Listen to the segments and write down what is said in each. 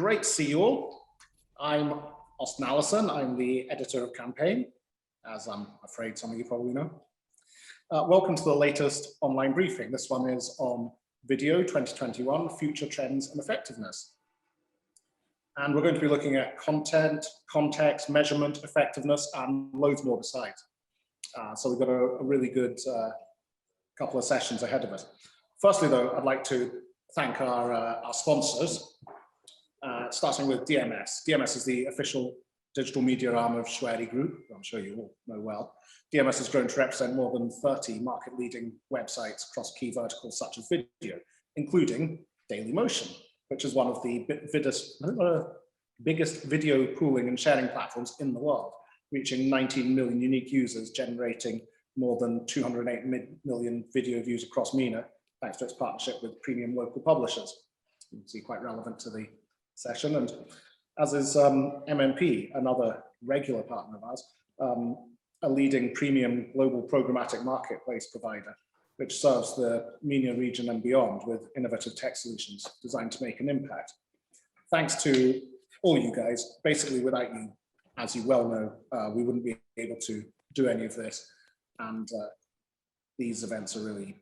great to see you all. I'm Austin Allison. I'm the editor of Campaign, as I'm afraid some of you probably know. Welcome to the latest online briefing. This one is on video 2021, future trends and effectiveness. And we're going to be looking at content, context, measurement, effectiveness, and loads more besides. So we've got a really good couple of sessions ahead of us. Firstly, though, I'd like to thank our sponsors, starting with DMS. DMS is the official digital media arm of Schwery Group, who I'm sure you all know well. DMS has grown to represent more than 30 market-leading websites across key verticals such as video, including Dailymotion, which is one of the biggest video pooling and sharing platforms in the world, reaching 19 million unique users, generating more than 208 million video views across MENA, thanks to its partnership with premium local publishers. You can see quite relevant to the session. And as is MMP, another regular partner of ours, a leading premium global programmatic marketplace provider, which serves the MENA region and beyond with innovative tech solutions designed to make an impact. Thanks to all you guys. Basically, without you, as you well know, we wouldn't be able to do any of this. And these events are really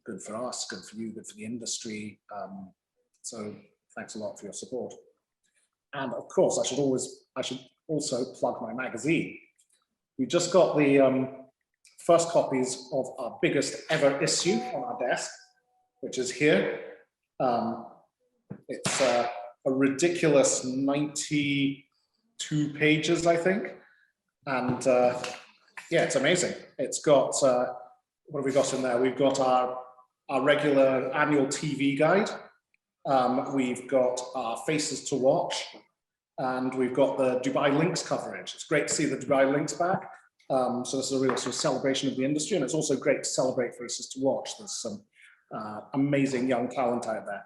good for us, good for you, good for the industry. So thanks a lot for your support. And of course, I should also plug my magazine. We just got the first copies of our biggest ever issue on our desk, which is here. It's a ridiculous 92 pages, I think. And yeah, it's amazing. It's got, what have we got in there? We've got our regular annual TV guide. We've got our Faces to Watch, and we've got the Dubai Links coverage. It's great to see the Dubai Links back. So this is a real sort of celebration of the industry, and it's also great to celebrate Faces to Watch. There's some amazing young talent out there.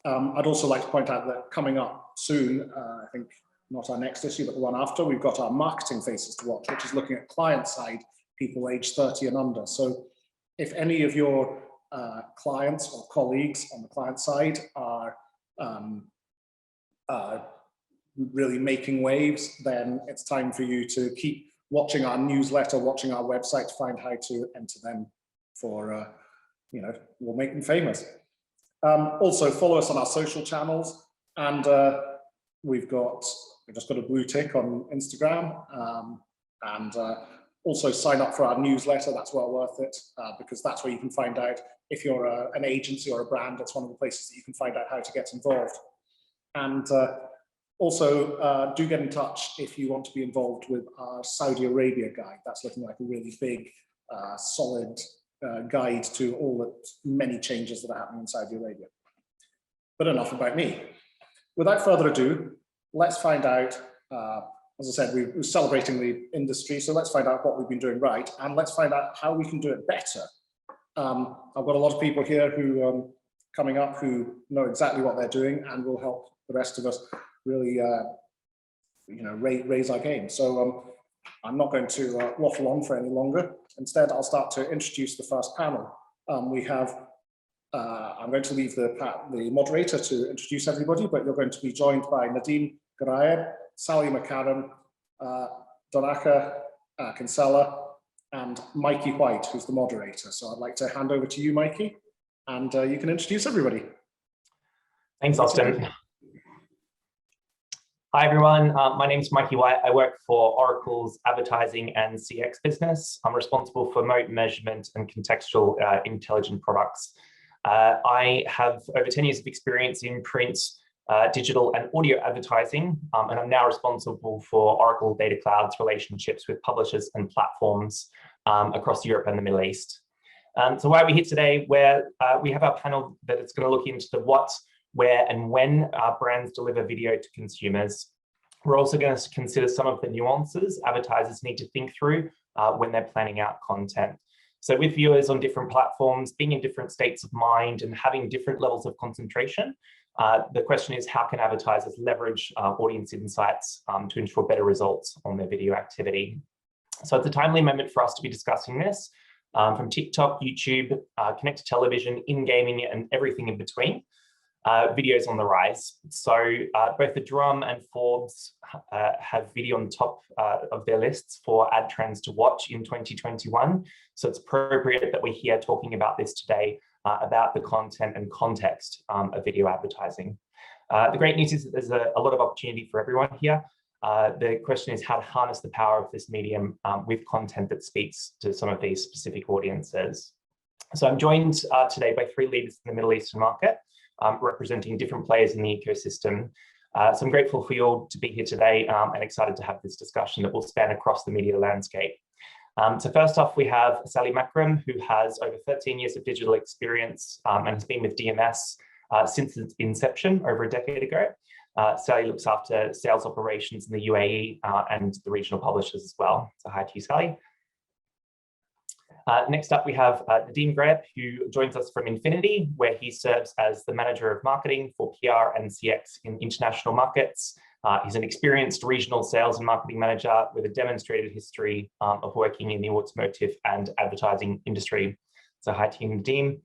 I'd also like to point out that coming up soon, I think not our next issue, but the one after, we've got our Marketing Faces to Watch, which is looking at client-side people aged 30 and under. So if any of your clients or colleagues on the client side are really making waves, then it's time for you to keep watching our newsletter, watching our website to find how to enter them for, you know, we'll make them famous. Also follow us on our social channels, and we've just got a blue tick on Instagram, and also sign up for our newsletter. That's well worth it, because that's where you can find out if you're an agency or a brand. It's one of the places that you can find out how to get involved. And also do get in touch if you want to be involved with our Saudi Arabia guide. That's looking like a really big, solid guide to all the many changes that are happening in Saudi Arabia. But enough about me. Without further ado, let's find out, as I said, we're celebrating the industry, so let's find out what we've been doing right, and let's find out how we can do it better. I've got a lot of people here who coming up who know exactly what they're doing and will help the rest of us really you know, raise our game. So I'm not going to waffle on for any longer. Instead, I'll start to introduce the first panel. We have, I'm going to leave the moderator to introduce everybody, but you're going to be joined by Nadim Gharaeb, Sally McCarran, Donaka Kinsella, and Mikey White, who's the moderator. So I'd like to hand over to you, Mikey, and you can introduce everybody. Thanks, Austin. Hi, everyone. My name is Mikey White. I work for Oracle's advertising and CX business. I'm responsible for moat measurement and contextual intelligent products. I have over 10 years of experience in print, digital and audio advertising, and I'm now responsible for Oracle Data Cloud's relationships with publishers and platforms across Europe and the Middle East. So why are we here today? Where we have our panel that is going to look into the what, where and when our brands deliver video to consumers. We're also going to consider some of the nuances advertisers need to think through when they're planning out content. So with viewers on different platforms, being in different states of mind and having different levels of concentration, the question is, how can advertisers leverage audience insights to ensure better results on their video activity? So it's a timely moment for us to be discussing this from TikTok, YouTube, connected television, in gaming, and everything in between. video's on the rise. So both the Drum and Forbes have video on the top of their lists for ad trends to watch in 2021. So it's appropriate that we're here talking about this today, about the content and context of video advertising. The great news is that there's a lot of opportunity for everyone here. The question is how to harness the power of this medium with content that speaks to some of these specific audiences. So I'm joined today by 3 leaders in the Middle Eastern market, representing different players in the ecosystem. So I'm grateful for you all to be here today and excited to have this discussion that will span across the media landscape. So first off, we have Sally Makram, who has over 13 years of digital experience and has been with DMS since its inception over a decade ago. Sally looks after sales operations in the UAE and the regional publishers as well. So hi to you, Sally. Next up, we have Nadeem Grayab, who joins us from Infinity, where he serves as the Manager of Marketing for PR and CX in international markets. He's an experienced regional sales and marketing manager with a demonstrated history of working in the automotive and advertising industry. So hi to you, Nadeem.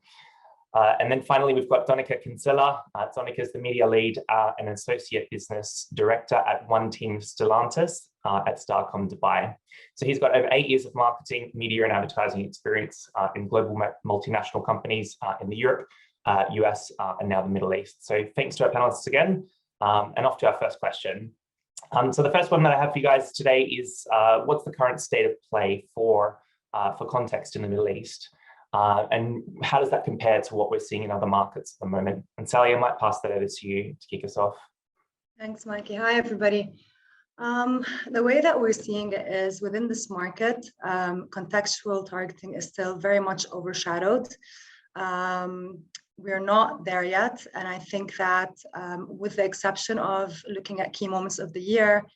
And then finally, we've got Donica Kinsella. Donica is the media lead and associate business director at One Team Stellantis at Starcom Dubai. So he's got over 8 years of marketing, media and advertising experience in global multinational companies in the Europe, US, and now the Middle East. So thanks to our panelists again, and off to our first question. So the first one that I have for you guys today is what's the current state of play for context in the Middle East? And how does that compare to what we're seeing in other markets at the moment? And Sally, I might pass that over to you to kick us off. Thanks, Mikey. Hi, everybody. The way that we're seeing it is within this market, contextual targeting is still very much overshadowed. We're not there yet. And I think that with the exception of looking at key moments of the year,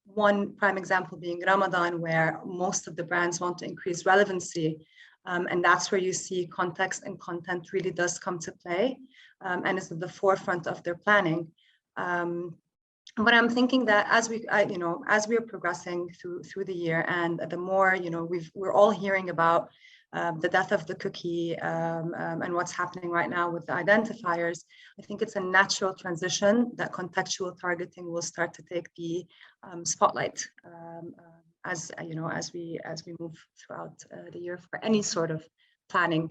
one prime example being Ramadan, where most of the brands want to increase relevancy. And that's where you see context and content really does come to play and is at the forefront of their planning. But I'm thinking that as we are progressing through the year, and the more we're all hearing about the death of the cookie and what's happening right now with the identifiers, I think it's a natural transition that contextual targeting will start to take the spotlight as we move throughout the year for any sort of planning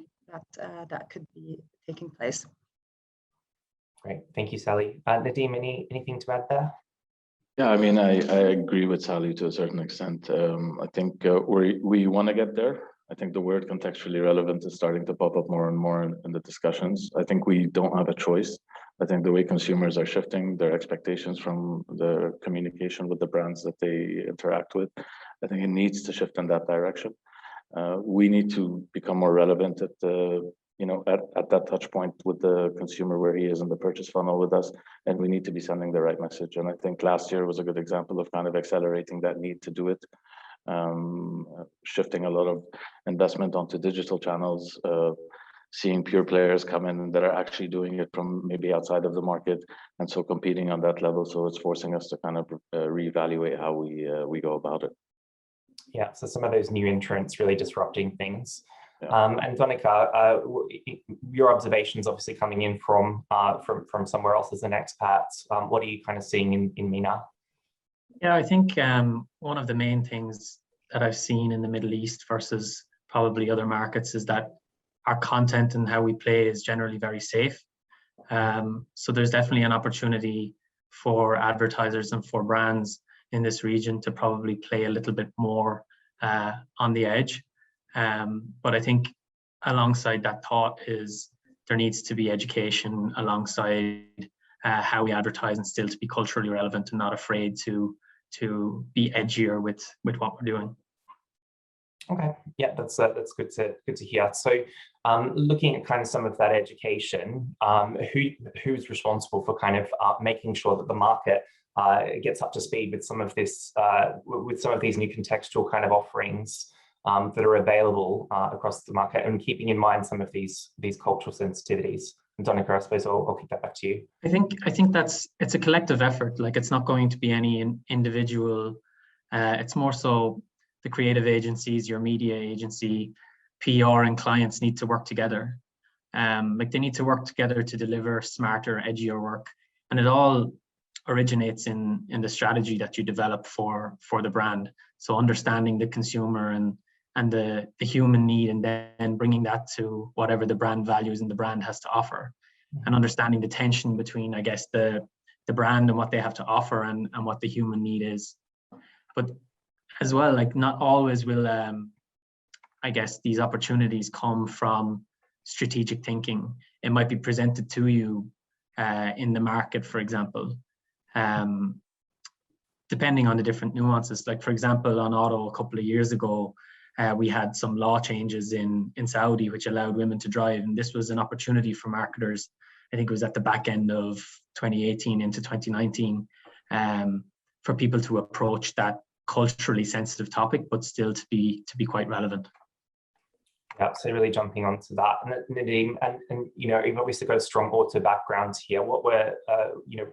that could be taking place. Great, thank you, Sally. Nadeem, anything to add there? Yeah, I mean, I agree with Sally to a certain extent. I think we want to get there. I think the word contextually relevant is starting to pop up more and more in the discussions. I think we don't have a choice. I think the way consumers are shifting their expectations from the communication with the brands that they interact with, I think it needs to shift in that direction. We need to become more relevant at that touch point with the consumer where he is in the purchase funnel with us, and we need to be sending the right message. And I think last year was a good example of kind of accelerating that need to do it, shifting a lot of investment onto digital channels, seeing pure players come in that are actually doing it from maybe outside of the market, and so competing on that level. So it's forcing us to kind of reevaluate how we go about it. Yeah, so some of those new entrants really disrupting things. Yeah. And Donica, your observations obviously coming in from somewhere else as an expat. What are you kind of seeing in MENA? Yeah, I think one of the main things that I've seen in the Middle East versus probably other markets is that our content and how we play is generally very safe. So there's definitely an opportunity for advertisers and for brands in this region to probably play a little bit more on the edge. But I think alongside that thought is there needs to be education alongside how we advertise and still to be culturally relevant and not afraid to be edgier with what we're doing. Okay, yeah, that's good to hear. So looking at kind of some of that education, who's responsible for kind of making sure that the market gets up to speed with some of this, with some of these new contextual kind of offerings that are available across the market, and keeping in mind some of these cultural sensitivities? And Donica, I suppose I'll kick that back to you. I think it's a collective effort. Like, it's not going to be any individual. It's more so the creative agencies, your media agency, PR, and clients need to work together. Like they need to work together to deliver smarter, edgier work, and it all originates in the strategy that you develop for the brand. So understanding the consumer and the human need, and then bringing that to whatever the brand values and the brand has to offer, and understanding the tension between, I guess, the brand and what they have to offer and what the human need is. But as well, like not always will, I guess, these opportunities come from strategic thinking. It might be presented to you in the market, for example, depending on the different nuances. Like, for example, on auto a couple of years ago, we had some law changes in Saudi which allowed women to drive, and this was an opportunity for marketers. I think it was at the back end of 2018 into 2019, for people to approach that culturally sensitive topic, but still to be quite relevant. Yeah, so really jumping onto that, and Nadeem, and you know, you've obviously got a strong auto background here. What were you know,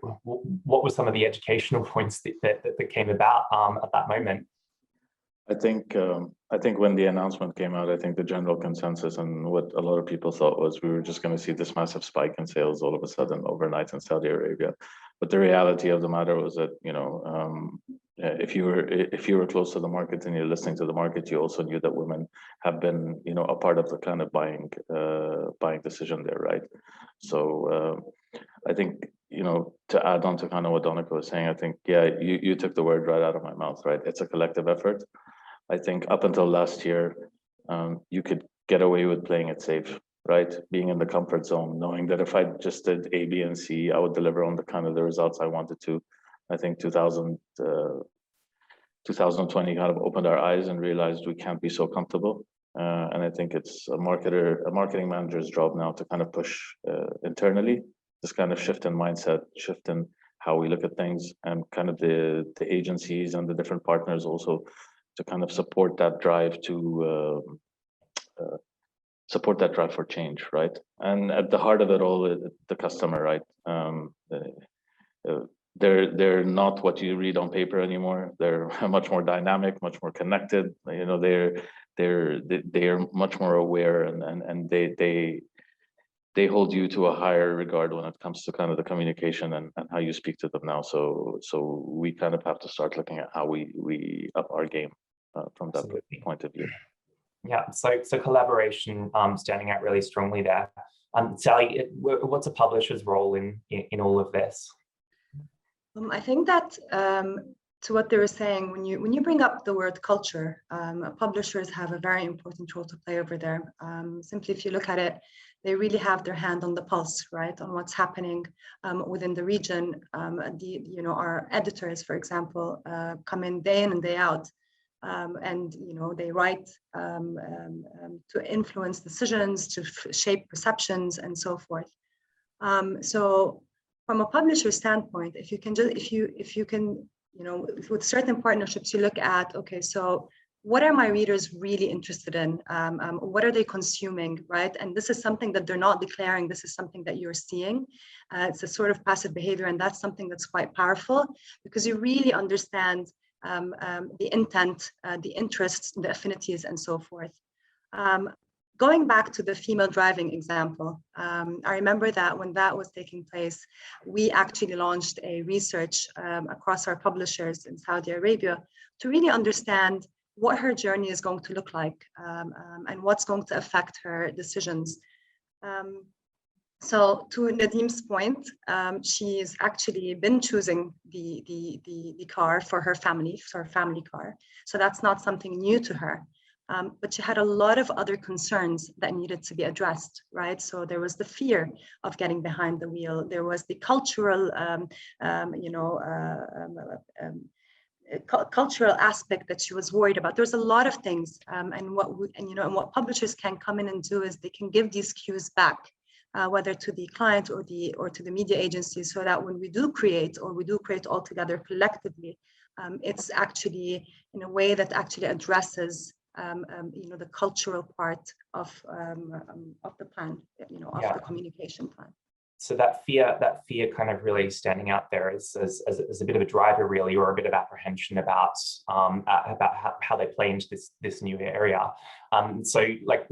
what were some of the educational points that came about at that moment? I think when the announcement came out, I think the general consensus and what a lot of people thought was we were just going to see this massive spike in sales all of a sudden overnight in Saudi Arabia. But the reality of the matter was that, you know, if you were close to the market and you're listening to the market, you also knew that women have been, you know, a part of the kind of buying decision there, right? So I think, you know, to add on to kind of what Donncha was saying, I think, yeah, you took the word right out of my mouth, right? It's a collective effort. I think up until last year, you could get away with playing it safe, right? Being in the comfort zone, knowing that if I just did A, B, and C, I would deliver on the kind of the results I wanted to. I think 2020 kind of opened our eyes and realized we can't be so comfortable. And I think it's a marketing manager's job now to kind of push internally, this kind of shift in mindset, shift in how we look at things, and kind of the agencies and the different partners also to kind of support that drive for change, right? And at the heart of it all, the customer, right? They're not what you read on paper anymore. They're much more dynamic, much more connected. You know, they're much more aware, and they hold you to a higher regard when it comes to kind of the communication and how you speak to them now. So we kind of have to start looking at how we up our game from that point of view. Yeah, so collaboration standing out really strongly there. Sally, what's a publisher's role in all of this? I think that to what they were saying, when you bring up the word culture, publishers have a very important role to play over there. Simply, if you look at it, they really have their hand on the pulse, right, on what's happening within the region. Our editors, for example, come in day in and day out, and they write to influence decisions, to shape perceptions, and so forth. So from a publisher standpoint, if you can, with certain partnerships, you look at, okay, so what are my readers really interested in? What are they consuming, right? And this is something that they're not declaring. This is something that you're seeing. It's a sort of passive behavior, and that's something that's quite powerful because you really understand the intent, the interests, the affinities, and so forth. Going back to the female driving example, I remember that when that was taking place, we actually launched a research across our publishers in Saudi Arabia to really understand what her journey is going to look like and what's going to affect her decisions. So to Nadeem's point, she's actually been choosing the car for her family, for her family car. So that's not something new to her. But she had a lot of other concerns that needed to be addressed, right? So there was the fear of getting behind the wheel. There was the cultural, cultural aspect that she was worried about. There's a lot of things, and what publishers can come in and do is they can give these cues back, whether to the client or to the media agency, so that when we do create all together collectively, it's actually in a way that actually addresses the cultural part of the plan, of the communication plan. So that fear kind of really standing out there as a bit of a driver, really, or a bit of apprehension about how they play into this new area. So, like,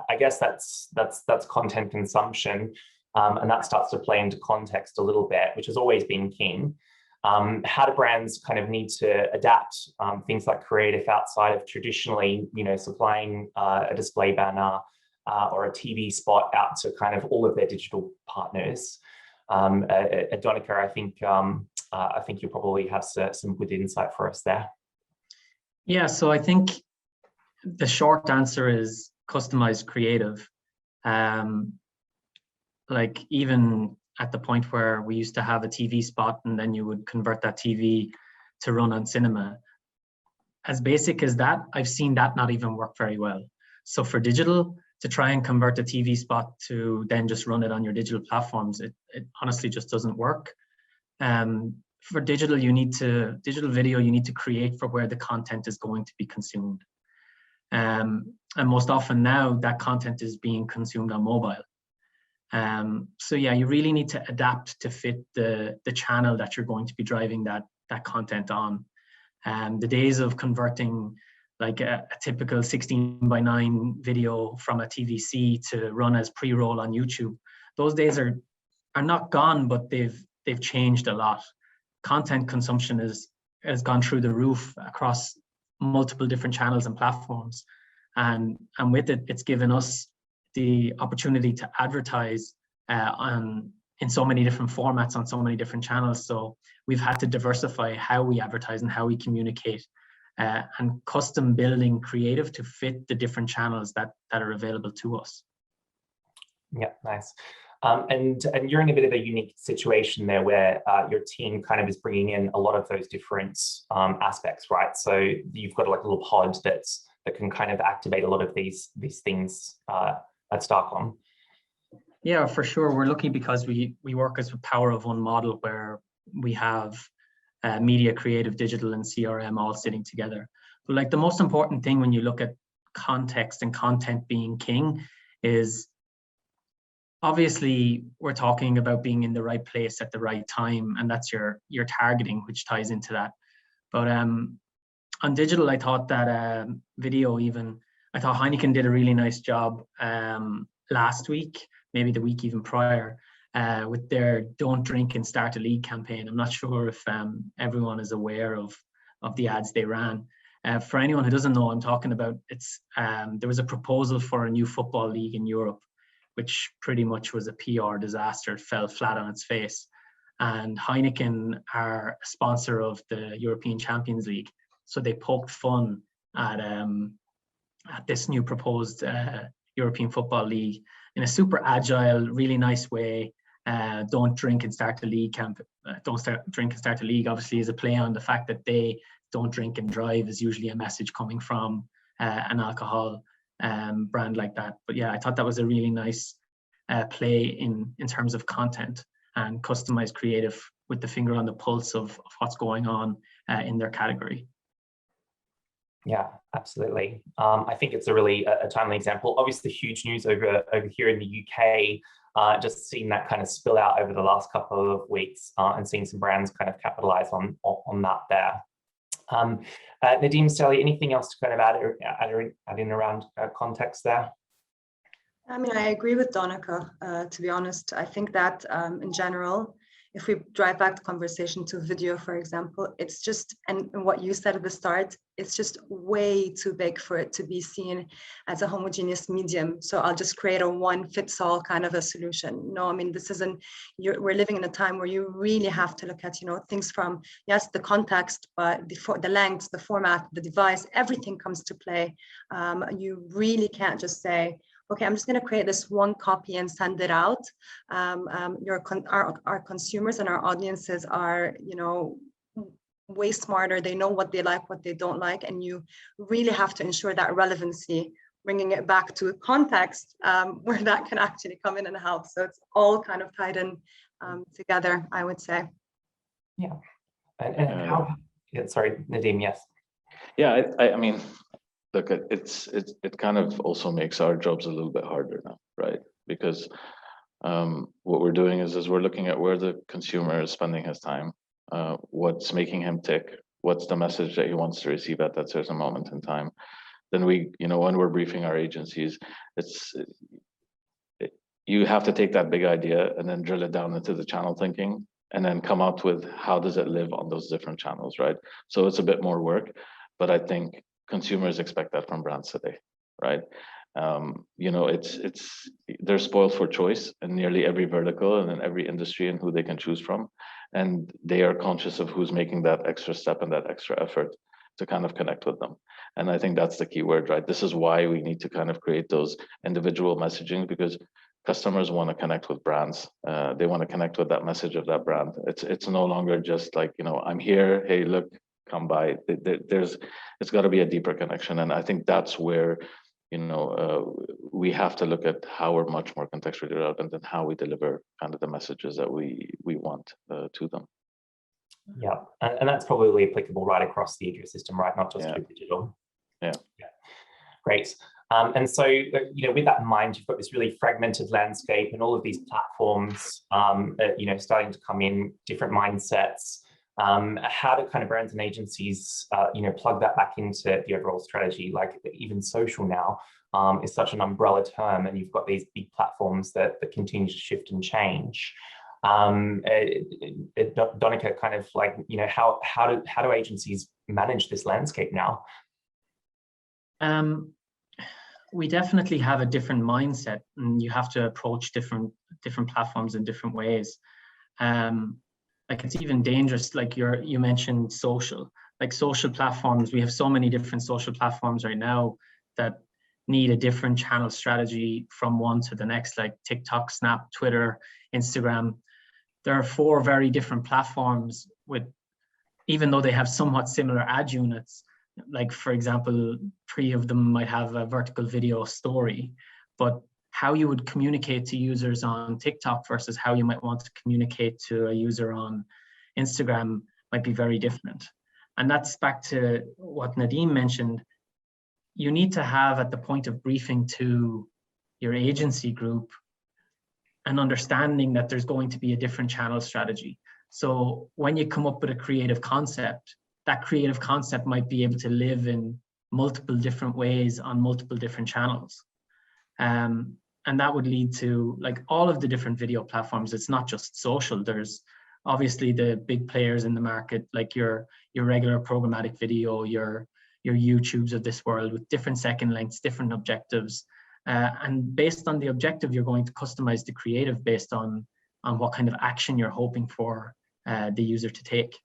I guess that's content consumption, and that starts to play into context a little bit, which has always been king. How do brands kind of need to adapt things like creative outside of traditionally, supplying a display banner or a TV spot out to kind of all of their digital partners? Donica, I think you probably have some good insight for us there. Yeah, so I think the short answer is customized creative. Like, even at the point where we used to have a TV spot and then you would convert that TV to run on cinema, as basic as that, I've seen that not even work very well. So for digital, to try and convert a TV spot to then just run it on your digital platforms, it honestly just doesn't work. For digital video, you need to create for where the content is going to be consumed. And most often now, that content is being consumed on mobile. So yeah, you really need to adapt to fit the channel that you're going to be driving that content on. The days of converting like a typical 16:9 video from a TVC to run as pre-roll on YouTube, those days are not gone, but they've changed a lot. Content consumption has gone through the roof across multiple different channels and platforms, and with it, it's given us the opportunity to advertise in so many different formats on so many different channels. So we've had to diversify how we advertise and how we communicate, and custom building creative to fit the different channels that are available to us. Yeah, nice. And you're in a bit of a unique situation there where your team kind of is bringing in a lot of those different aspects, right? So you've got like a little pod that can kind of activate a lot of these things at Starcom. Yeah, for sure. We're lucky because we work as a power of one model where we have media, creative, digital, and CRM all sitting together. But like, the most important thing when you look at context and content being king is, obviously we're talking about being in the right place at the right time, and that's your targeting, which ties into that. But on digital, I thought that video, I thought Heineken did a really nice job last week, maybe the week even prior, with their "Don't Drink and Start a League" campaign. I'm not sure if everyone is aware of the ads they ran. For anyone who doesn't know what I'm talking about, there was a proposal for a new football league in Europe, which pretty much was a PR disaster. It fell flat on its face. And Heineken are a sponsor of the European Champions League. So they poked fun at this new proposed European Football League in a super agile, really nice way. Don't drink and start a league drink and start a league obviously is a play on the fact that they don't drink and drive, is usually a message coming from an alcohol brand like that. But yeah, I thought that was a really nice play in terms of content and customized creative with the finger on the pulse of what's going on in their category. Yeah, absolutely. I think it's a really a timely example. Obviously, huge news over here in the UK. Just seeing that kind of spill out over the last couple of weeks, and seeing some brands kind of capitalize on that there. Nadeem, Sally, anything else to kind of add in around context there? I mean, I agree with Donica, to be honest. I think that in general, if we drive back the conversation to video, for example, it's just, and what you said at the start, it's just way too big for it to be seen as a homogeneous medium. So I'll just create a one-fits-all kind of a solution. No, I mean, this isn't, we're living in a time where you really have to look at, things from, yes, the context, but the length, the format, the device, everything comes to play. You really can't just say, okay, I'm just going to create this one copy and send it out. Our consumers and our audiences are, way smarter. They know what they like, what they don't like, and you really have to ensure that relevancy, bringing it back to a context where that can actually come in and help. So it's all kind of tied in together, I would say. Yeah. And how? Yeah, sorry, Nadeem. Yes. Yeah, I mean, look, it kind of also makes our jobs a little bit harder now, right? Because What we're doing is we're looking at where the consumer is spending his time, what's making him tick, what's the message that he wants to receive at that certain moment in time. Then we, when we're briefing our agencies, you have to take that big idea and then drill it down into the channel thinking, and then come out with how does it live on those different channels, right? So it's a bit more work, but I think consumers expect that from brands today, right? They're spoiled for choice in nearly every vertical and in every industry and who they can choose from, and they are conscious of who's making that extra step and that extra effort to kind of connect with them. And I think that's the key word, right? This is why we need to kind of create those individual messaging, because customers want to connect with brands. They want to connect with that message of that brand. It's no longer just like, I'm here, hey, look, come by. It's got to be a deeper connection. And I think that's where, we have to look at how we're much more contextually relevant and how we deliver kind of the messages that we want to them. Yeah, and that's probably applicable right across the ecosystem, right? Not just through digital. Yeah. Great. And so, with that in mind, you've got this really fragmented landscape and all of these platforms, starting to come in, different mindsets. How do kind of brands and agencies, plug that back into the overall strategy? Like even social now is such an umbrella term, and you've got these big platforms that continue to shift and change. Donneke, kind of like, how do agencies manage this landscape now? We definitely have a different mindset, and you have to approach different platforms in different ways. Like it's even dangerous, like you mentioned social platforms. We have so many different social platforms right now that need a different channel strategy from one to the next, like TikTok, Snap, Twitter, Instagram. There are 4 very different platforms with, even though they have somewhat similar ad units, like for example, 3 of them might have a vertical video story, but how you would communicate to users on TikTok versus how you might want to communicate to a user on Instagram might be very different. And that's back to what Nadeem mentioned. You need to have at the point of briefing to your agency group an understanding that there's going to be a different channel strategy. So when you come up with a creative concept, that creative concept might be able to live in multiple different ways on multiple different channels. And that would lead to like all of the different video platforms. It's not just social. There's obviously the big players in the market, like your regular programmatic video, your YouTubes of this world with different second lengths, different objectives. And based on the objective, you're going to customize the creative based on what kind of action you're hoping for the user to take.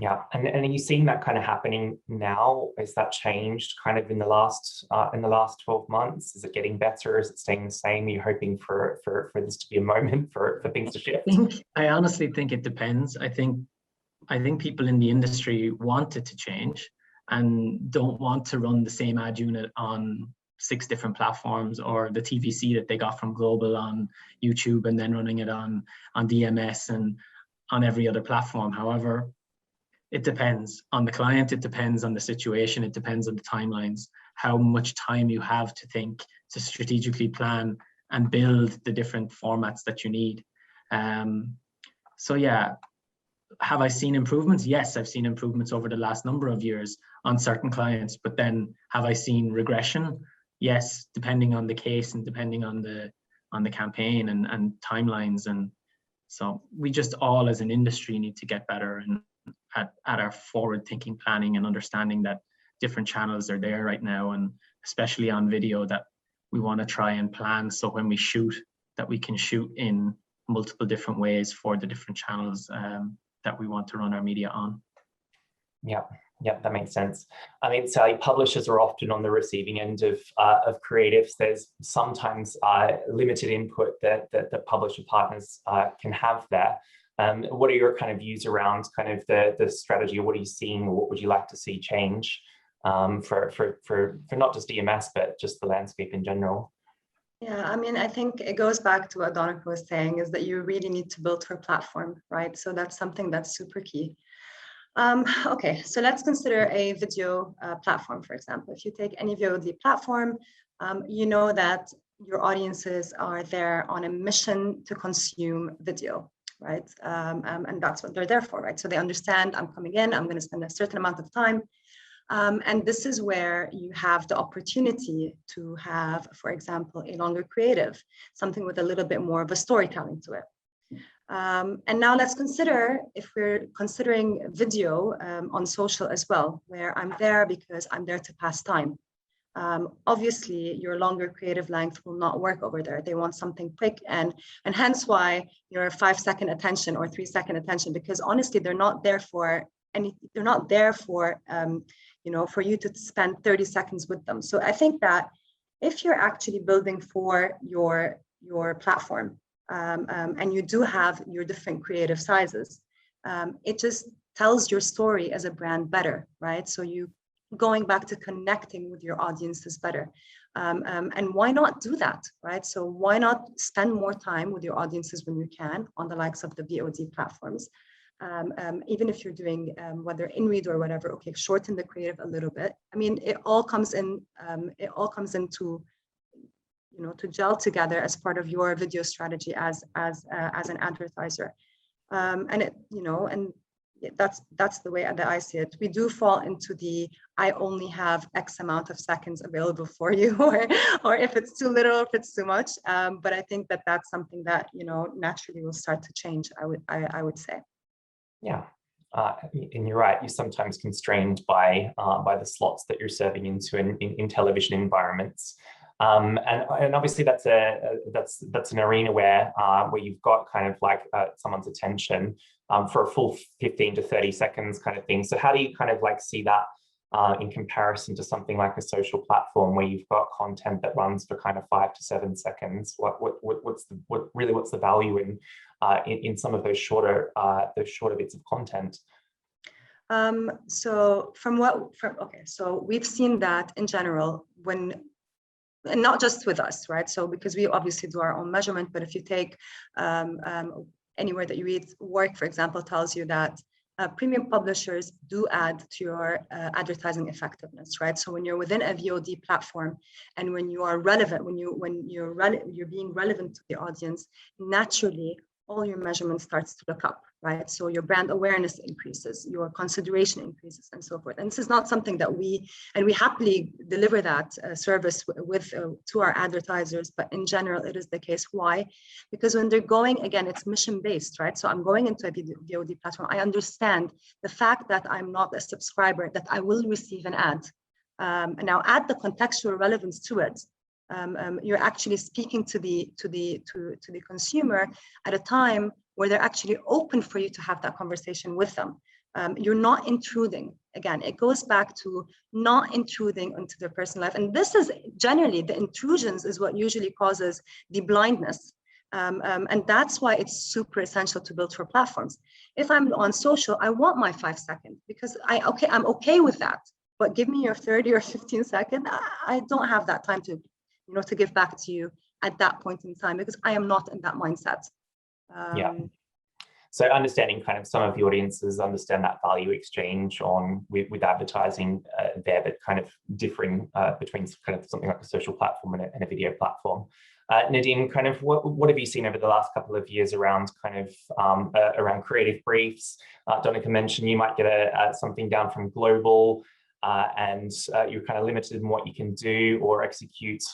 Yeah, and are you seeing that kind of happening now? Is that changed kind of in the last 12 months? Is it getting better? Is it staying the same? Are you hoping for this to be a moment for things to shift? I honestly think it depends. I think people in the industry want it to change and don't want to run the same ad unit on 6 different platforms, or the TVC that they got from Global on YouTube and then running it on DMS and on every other platform. However, it depends on the client, it depends on the situation, it depends on the timelines, how much time you have to think, to strategically plan and build the different formats that you need. So yeah, have I seen improvements? Yes, I've seen improvements over the last number of years on certain clients, but then have I seen regression? Yes, depending on the case and depending on the campaign and timelines. And so we just all as an industry need to get better and at our forward thinking planning and understanding that different channels are there right now, and especially on video, that we want to try and plan so when we shoot that we can shoot in multiple different ways for the different channels that we want to run our media on. Yeah, that makes sense. I mean, Sally, publishers are often on the receiving end of creatives. There's sometimes limited input that publisher partners can have there. What are your kind of views around kind of the strategy? What are you seeing? Or what would you like to see change for not just DMS, but just the landscape in general? Yeah, I mean, I think it goes back to what Donneke was saying, is that you really need to build her platform, right? So that's something that's super key. Okay, so let's consider a video platform, for example. If you take any VOD platform, you know that your audiences are there on a mission to consume video, right? And that's what they're there for, right? So they understand I'm coming in, I'm going to spend a certain amount of time. And this is where you have the opportunity to have, for example, a longer creative, something with a little bit more of a storytelling to it. And now let's consider if we're considering video on social as well, where I'm there because I'm there to pass time. Obviously, your longer creative length will not work over there. They want something quick, and hence why your 5-second attention or 3-second attention, because honestly, they're not there for anything. They're not there for you know, for you to spend 30 seconds with them. So I think that if you're actually building for your platform and you do have your different creative sizes, it just tells your story as a brand better, right? So you going back to connecting with your audiences better. And why not do that, right? So why not spend more time with your audiences when you can on the likes of the VOD platforms? Even if you're doing whether in read or whatever, okay, shorten the creative a little bit. I mean, it all comes in, into, you know, to gel together as part of your video strategy as an advertiser. And it, you know, and that's the way that I see it. We do fall into the I only have X amount of seconds available for you, or if it's too little, if it's too much. But I think that that's something that, you know, naturally will start to change. I would say. Yeah, and you're right. You're sometimes constrained by the slots that you're serving into in television environments, and obviously that's an arena where you've got kind of like someone's attention for a full 15 to 30 seconds kind of thing. So how do you kind of like see that in comparison to something like a social platform where you've got content that runs for kind of 5 to 7 seconds? What's the value in some of those shorter bits of content? So so we've seen that in general and not just with us, right? So because we obviously do our own measurement, but if you take anywhere that you read, Work, for example, tells you that premium publishers do add to your advertising effectiveness, right? So when you're within a VOD platform and when you are relevant, when you're being relevant to the audience, naturally all your measurement starts to look up, right? So your brand awareness increases, your consideration increases, and so forth. And this is not something that we happily deliver that service with to our advertisers, but in general, it is the case. Why? Because when they're going, again, it's mission-based, right? So I'm going into a VOD platform. I understand the fact that I'm not a subscriber, that I will receive an ad. And now add the contextual relevance to it. You're actually speaking to the consumer at a time where they're actually open for you to have that conversation with them. You're not intruding. Again, it goes back to not intruding into their personal life. And this is generally, the intrusions is what usually causes the blindness. And that's why it's super essential to build for platforms. If I'm on social, I want my 5 seconds because I'm okay with that. But give me your 30 or 15 seconds. I don't have that time to, you know, to give back to you at that point in time because I am not in that mindset. Yeah. So understanding kind of some of the audiences understand that value exchange with advertising there, but kind of differing between kind of something like a social platform and a video platform. Nadine, kind of what have you seen over the last couple of years around kind of around creative briefs? Donika mentioned you might get something down from Global. And you're kind of limited in what you can do or execute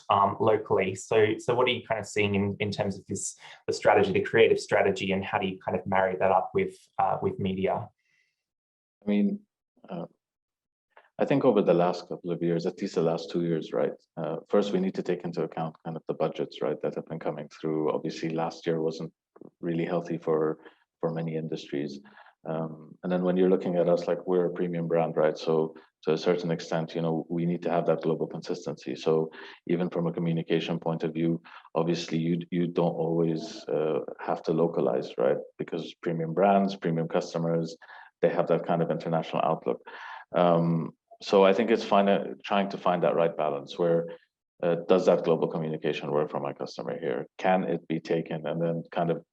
locally. So what are you kind of seeing in terms of the strategy, the creative strategy, and how do you kind of marry that up with media? I mean, I think over the last couple of years, at least the last 2 years, right? First, we need to take into account kind of the budgets, right, that have been coming through. Obviously, last year wasn't really healthy for many industries. And then when you're looking at us, like we're a premium brand, right? So to a certain extent, you know, we need to have that global consistency. So even from a communication point of view, obviously you don't always have to localize, right? Because premium brands, premium customers, they have that kind of international outlook. So I think it's trying to find that right balance where does that global communication work for my customer here? Can it be taken and then kind of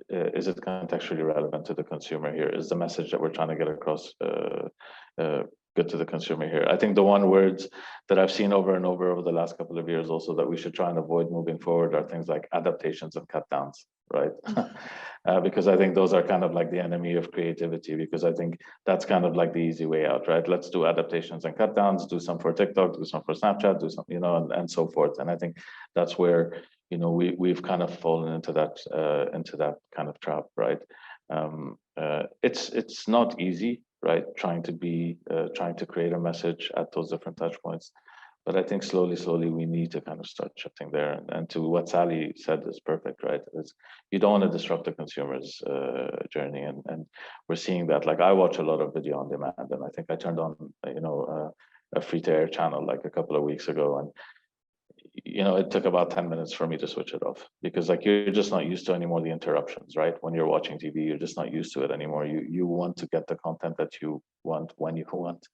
is it contextually relevant to the consumer here? Is the message that we're trying to get across good to the consumer here. I think the one words that I've seen over and over the last couple of years also that we should try and avoid moving forward are things like adaptations and cut downs, right? Because I think those are kind of like the enemy of creativity, because I think that's kind of like the easy way out, right? Let's do adaptations and cut downs, do some for TikTok, do some for Snapchat, do some, you know, and so forth. And I think that's where, you know, we've kind of fallen into that kind of trap, right? It's not easy, right? Trying to create a message at those different touch points. But I think slowly we need to kind of start shifting there. And to what Sally said is perfect, right? You don't want to disrupt the consumer's journey. And we're seeing that. Like, I watch a lot of video on demand, and I think I turned on, you know, a free to air channel like a couple of weeks ago, and you know, it took about 10 minutes for me to switch it off, because like you're just not used to anymore the interruptions, right? When you're watching TV, you're just not used to it anymore. You want to get the content that you want when you want.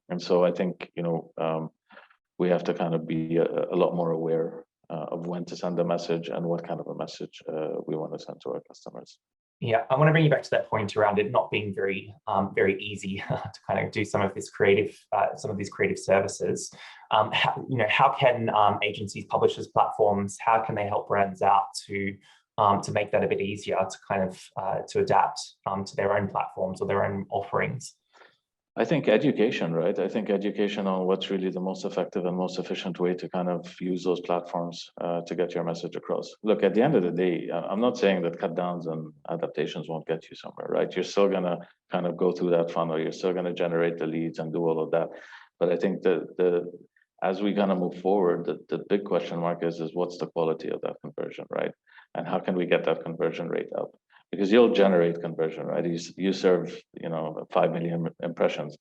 And so I think, you know, we have to kind of be a lot more aware of when to send a message and what kind of a message we want to send to our customers. Yeah, I want to bring you back to that point around it not being very easy to kind of do some of these creative services. How can agencies, publishers, platforms, how can they help brands out to make that a bit easier to kind of to adapt to their own platforms or their own offerings? I think education, right? I think education on what's really the most effective and most efficient way to kind of use those platforms to get your message across. Look, at the end of the day, I'm not saying that cut downs and adaptations won't get you somewhere, right? You're still gonna kind of go through that funnel. You're still gonna generate the leads and do all of that. But I think as we kind of move forward, the big question mark is what's the quality of that conversion, right? And how can we get that conversion rate up? Because you'll generate conversion, right? You serve, you know, 5 million impressions.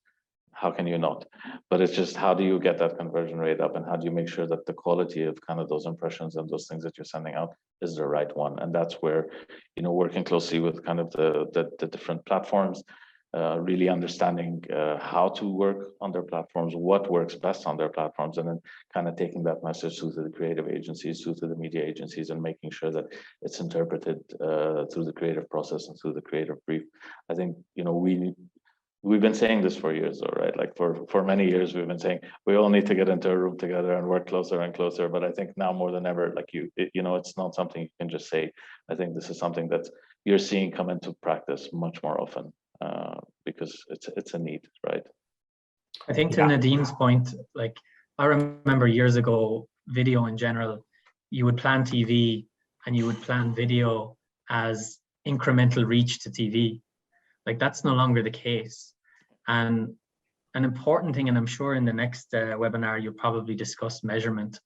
How can you not? But it's just, how do you get that conversion rate up, and how do you make sure that the quality of kind of those impressions and those things that you're sending out is the right one? And that's where, you know, working closely with kind of the different platforms, really understanding how to work on their platforms, what works best on their platforms, and then kind of taking that message through to the creative agencies, through to the media agencies, and making sure that it's interpreted through the creative process and through the creative brief. I think, you know, we've been saying this for years, though, right? Like for many years, we've been saying we all need to get into a room together and work closer and closer. But I think now more than ever, like you know, it's not something you can just say. I think this is something that you're seeing come into practice much more often. Because it's a need, right? I think to Nadim's point, like, I remember years ago, video in general, you would plan TV and you would plan video as incremental reach to TV. Like, that's no longer the case. And an important thing, and I'm sure in the next webinar, you'll probably discuss measurement.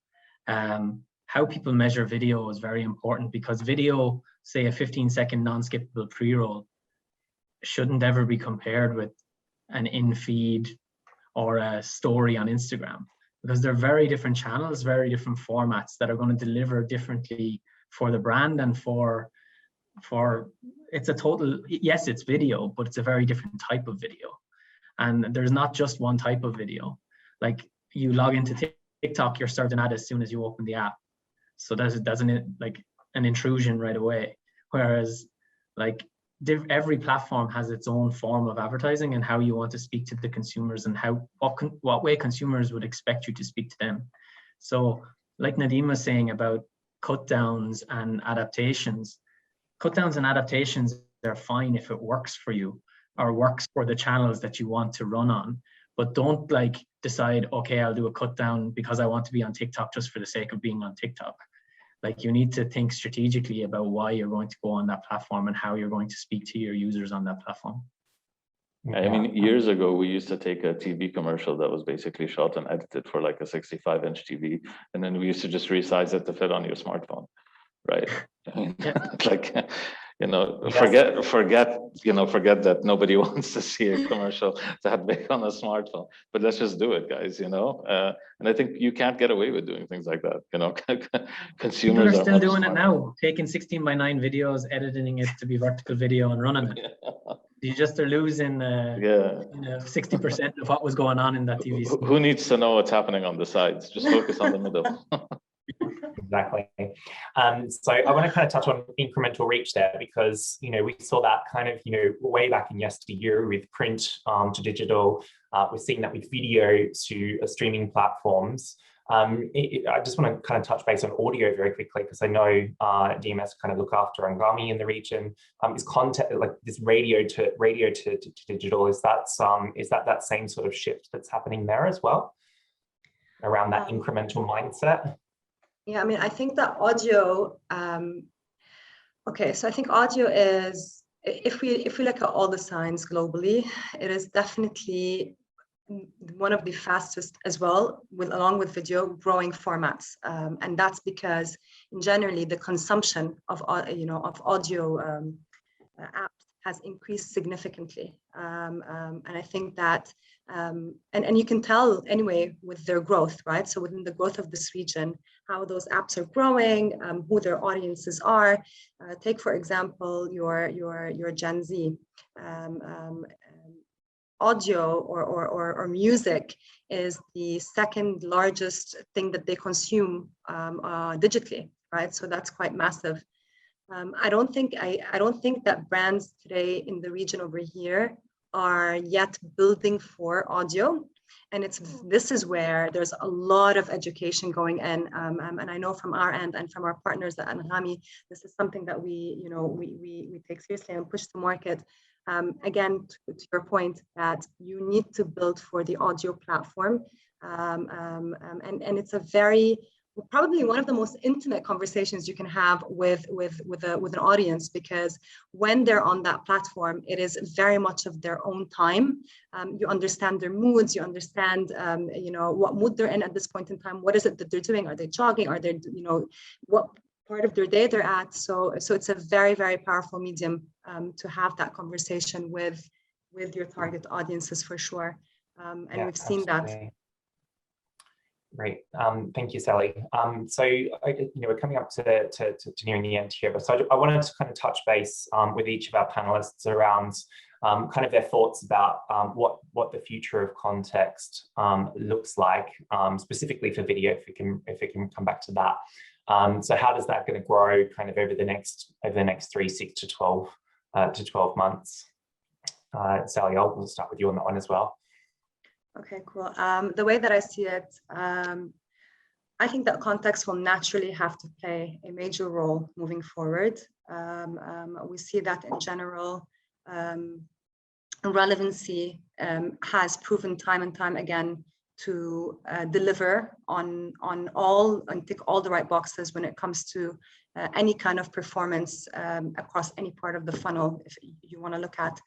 How people measure video is very important, because video, say a 15-second non-skippable pre-roll, shouldn't ever be compared with an in-feed or a story on Instagram, because they're very different channels, very different formats that are going to deliver differently for the brand and for it's a total, yes, it's video, but it's a very different type of video. And there's not just one type of video. Like, you log into TikTok, you're starting ad as soon as you open the app. So that's like an intrusion right away. Whereas, like, every platform has its own form of advertising and how you want to speak to the consumers, and what way consumers would expect you to speak to them. So, like Nadim was saying about cut downs and adaptations are fine if it works for you or works for the channels that you want to run on. But don't like decide, okay, I'll do a cut down because I want to be on TikTok just for the sake of being on TikTok. Like, you need to think strategically about why you're going to go on that platform and how you're going to speak to your users on that platform. I mean, years ago, we used to take a TV commercial that was basically shot and edited for like a 65-inch TV, and then we used to just resize it to fit on your smartphone, right? I mean, like, you know, forget that nobody wants to see a commercial that big on a smartphone, but let's just do it, guys, you know? And I think you can't get away with doing things like that, you know? Consumers People are still doing it now, taking 16:9 videos, editing it to be vertical video and running it. You just are losing 60% of what was going on in that TV. Who needs to know what's happening on the sides? Just focus on the middle. Exactly. So I want to kind of touch on incremental reach there, because, you know, we saw that kind of, you know, way back in yesteryear with print to digital. We're seeing that with video to streaming platforms. I just want to kind of touch base on audio very quickly, because I know DMS kind of look after Angami in the region. Is content like this radio to digital? Is that that same sort of shift that's happening there as well, around that incremental mindset? Yeah, I mean, I think that audio. Okay, so I think audio is, if we look at all the signs globally, it is definitely one of the fastest as well, along with video, growing formats, and that's because generally the consumption of audio apps has increased significantly, and I think that and you can tell anyway with their growth, right? So within the growth of this region, how those apps are growing, who their audiences are. Take for example your Gen Z. Audio or music is the second largest thing that they consume digitally, right? So that's quite massive. I don't think that brands today in the region over here are yet building for audio, and this is where there's a lot of education going in, and I know from our end and from our partners at Angami, this is something that we take seriously and push to market. Again, to your point, that you need to build for the audio platform, and it's a very, probably one of the most intimate conversations you can have with an audience, because when they're on that platform, it is very much of their own time. You understand their moods, you understand what mood they're in at this point in time. What is it that they're doing? Are they jogging? Are they, what part of their day they're at? So it's a very, very powerful medium to have that conversation with your target audiences, for sure. And yeah, we've seen that. Great, thank you, Sally. So we're coming up to nearing the end here, but so I wanted to kind of touch base with each of our panelists around kind of their thoughts about what the future of context looks like, specifically for video, if we can come back to that. So how does that going to grow kind of over the next 3, 6 to 12 months? Sally, we'll start with you on that one as well. Okay, cool. The way that I see it, I think that context will naturally have to play a major role moving forward. We see that in general, relevancy has proven time and time again to deliver on all and tick all the right boxes when it comes to any kind of performance across any part of the funnel, if you want to look at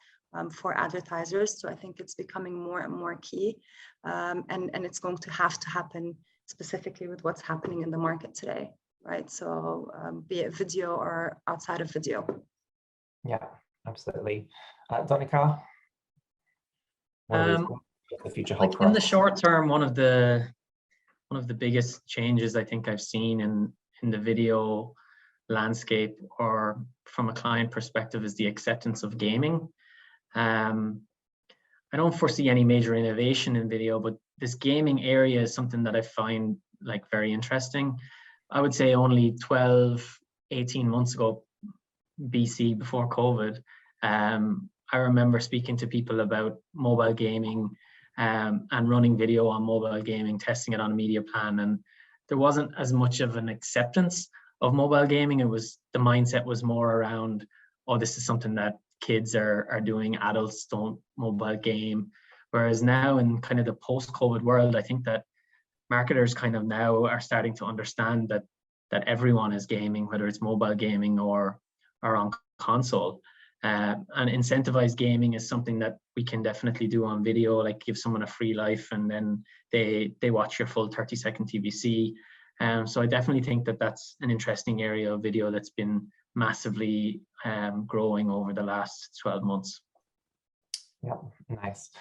for advertisers. So I think it's becoming more and more key, and it's going to have to happen specifically with what's happening in the market today, right? So be it video or outside of video. Yeah, absolutely. Donika? The future hold like in the short term, one of the biggest changes I think I've seen in the video landscape, or from a client perspective, is the acceptance of gaming. I don't foresee any major innovation in video, but this gaming area is something that I find like very interesting. I would say only 12, 18 months ago, BC, before COVID, I remember speaking to people about mobile gaming and running video on mobile gaming, testing it on a media plan, and there wasn't as much of an acceptance of mobile gaming. It was, the mindset was more around, oh, this is something that kids are doing, adults don't mobile game. Whereas now in kind of the post-COVID world, I think that marketers kind of now are starting to understand that everyone is gaming, whether it's mobile gaming or on console. And incentivized gaming is something that we can definitely do on video, like give someone a free life and then they watch your full 30-second TVC. So I definitely think that that's an interesting area of video that's been massively growing over the last 12 months. Yeah, nice.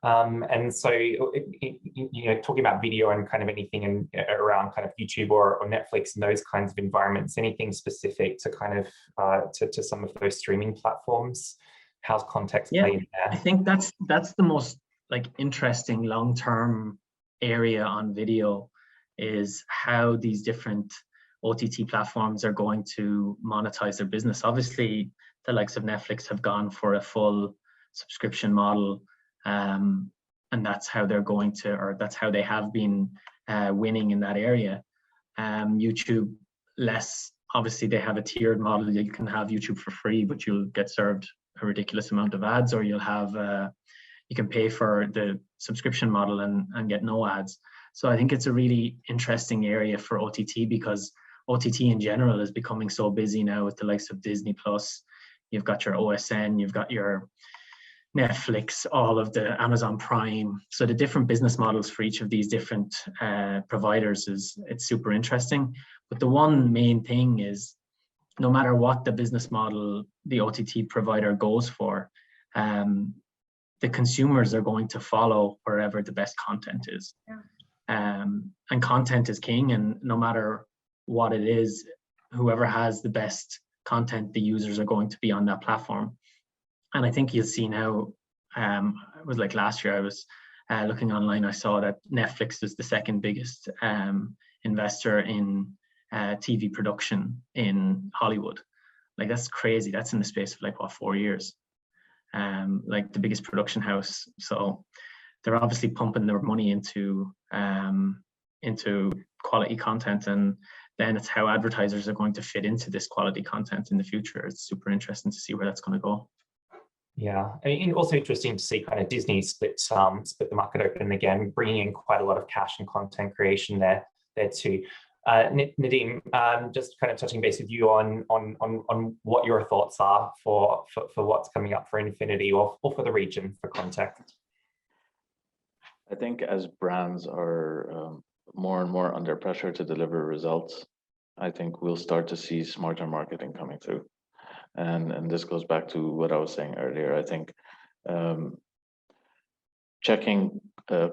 And so, talking about video and kind of anything around kind of YouTube or Netflix and those kinds of environments, anything specific to kind of to some of those streaming platforms? How's context playing there? I think that's the most like interesting long-term area on video, is how these different OTT platforms are going to monetize their business. Obviously, the likes of Netflix have gone for a full subscription model, and that's how they're going to, or that's how they have been winning in that area. YouTube, less, obviously they have a tiered model. You can have YouTube for free, but you'll get served a ridiculous amount of ads, or you'll have, you can pay for the subscription model and get no ads. So I think it's a really interesting area for OTT, because OTT in general is becoming so busy now with the likes of Disney Plus. You've got your OSN, you've got your Netflix, all of the Amazon Prime. So the different business models for each of these different providers it's super interesting. But the one main thing is, no matter what the business model the OTT provider goes for, the consumers are going to follow wherever the best content is. Yeah. And content is king, and no matter what it is, whoever has the best content, the users are going to be on that platform. And I think you'll see now, it was like last year I was looking online, I saw that Netflix is the second biggest investor in TV production in Hollywood. Like, that's crazy. That's in the space of like, what, 4 years? Like the biggest production house. So they're obviously pumping their money into quality content, and then it's how advertisers are going to fit into this quality content in the future. It's super interesting to see where that's going to go. Yeah, I mean, also interesting to see kind of Disney split the market open again, bringing in quite a lot of cash and content creation there too. Nadeem, just kind of touching base with you on what your thoughts are for what's coming up for Infinity or for the region, for context. I think as brands are more and more under pressure to deliver results, I think we'll start to see smarter marketing coming through. And this goes back to what I was saying earlier. I think checking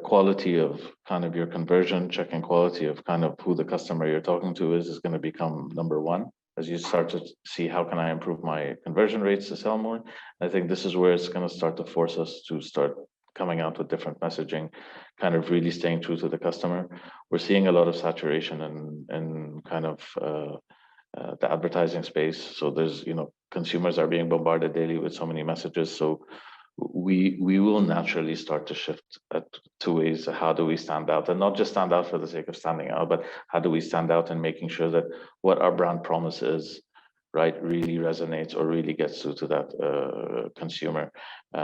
quality of kind of your conversion, checking quality of kind of who the customer you're talking to is going to become number one. As you start to see, how can I improve my conversion rates to sell more? I think this is where it's going to start to force us to start coming out with different messaging, kind of really staying true to the customer. We're seeing a lot of saturation in kind of the advertising space. So there's, consumers are being bombarded daily with so many messages. So we will naturally start to shift to ways, how do we stand out, and not just stand out for the sake of standing out, but how do we stand out and making sure that what our brand promise is, right, really resonates or really gets through to that consumer,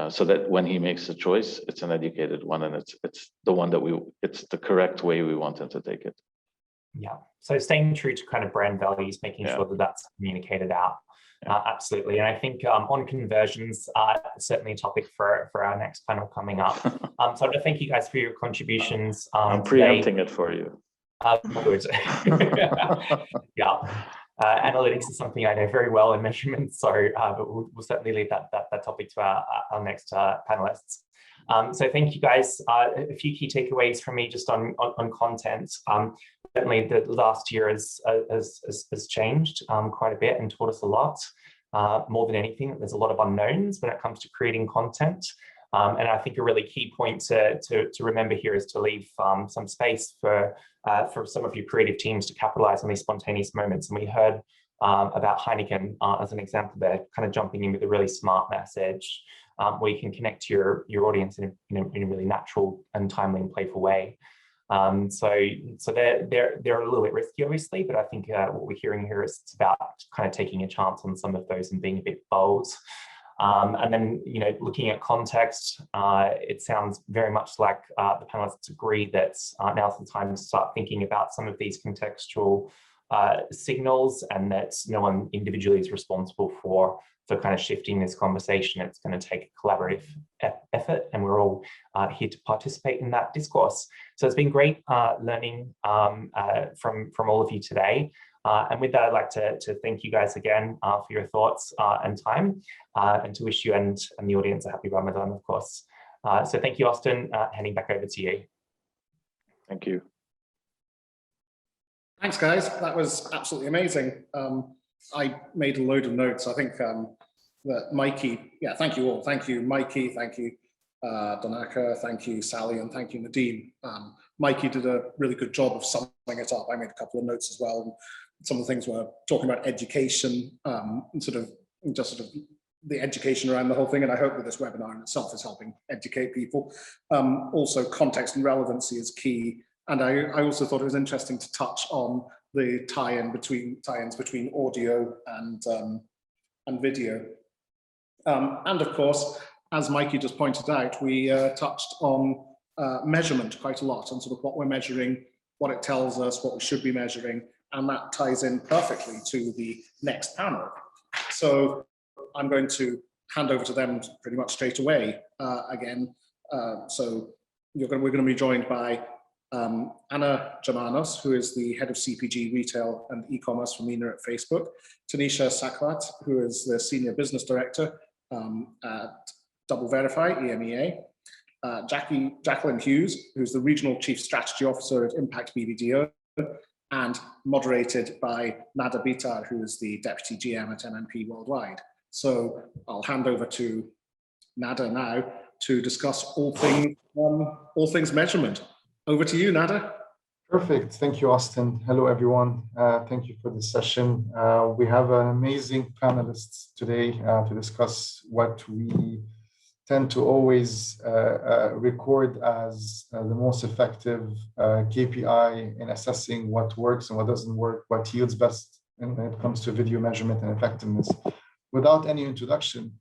so that when he makes a choice, it's an educated one, and it's the one that it's the correct way we want him to take it. Yeah, so staying true to kind of brand values, making sure that that's communicated out. Absolutely. And I think on conversions, certainly a topic for our next panel coming up. So I want to thank you guys for your contributions. I'm preempting it for you. Good. Yeah. Analytics is something I know very well, in measurements, so but we'll certainly leave that topic to our next panelists. So thank you guys. A few key takeaways from me just on content. Certainly the last year has changed quite a bit and taught us a lot. More than anything, there's a lot of unknowns when it comes to creating content. And I think a really key point to remember here is to leave some space for some of your creative teams to capitalize on these spontaneous moments. And we heard about Heineken as an example there, kind of jumping in with a really smart message where you can connect to your audience in a really natural and timely and playful way. So they're a little bit risky, obviously, but I think what we're hearing here is it's about kind of taking a chance on some of those and being a bit bold. And then, looking at context, it sounds very much like the panelists agree that now's the time to start thinking about some of these contextual signals, and that no one individually is responsible for kind of shifting this conversation. It's going to take a collaborative effort, and we're all here to participate in that discourse. So it's been great learning from all of you today. And with that, I'd like to thank you guys again for your thoughts and time, and to wish you and the audience a happy Ramadan, of course. So thank you, Austin. Handing back over to you. Thank you. Thanks, guys. That was absolutely amazing. I made a load of notes. I think that Mikey, thank you all. Thank you, Mikey. Thank you, Donaka. Thank you, Sally, and thank you, Nadeem. Mikey did a really good job of summing it up. I made a couple of notes as well. Some of the things were talking about education, and sort of the education around the whole thing. And I hope that this webinar in itself is helping educate people. Also, context and relevancy is key. And I also thought it was interesting to touch on the tie-ins between audio and video. And of course, as Mikey just pointed out, we touched on measurement quite a lot, and sort of what we're measuring, what it tells us, what we should be measuring, and that ties in perfectly to the next panel. So I'm going to hand over to them pretty much straight away again. So we're going to be joined by Anna Germanos, who is the head of CPG, retail and e-commerce for MENA at Facebook, Tanisha Saklat, who is the senior business director at DoubleVerify, EMEA, Jacqueline Hughes, who's the regional chief strategy officer at Impact BBDO, and moderated by Nada Bitar, who is the deputy GM at MNP Worldwide. So I'll hand over to Nada now to discuss all things measurement. Over to you, Nada. Perfect. Thank you, Austin. Hello, everyone. Thank you for this session. We have an amazing panelists today to discuss what we tend to always record as the most effective KPI in assessing what works and what doesn't work, what yields best when it comes to video measurement and effectiveness. Without any introduction,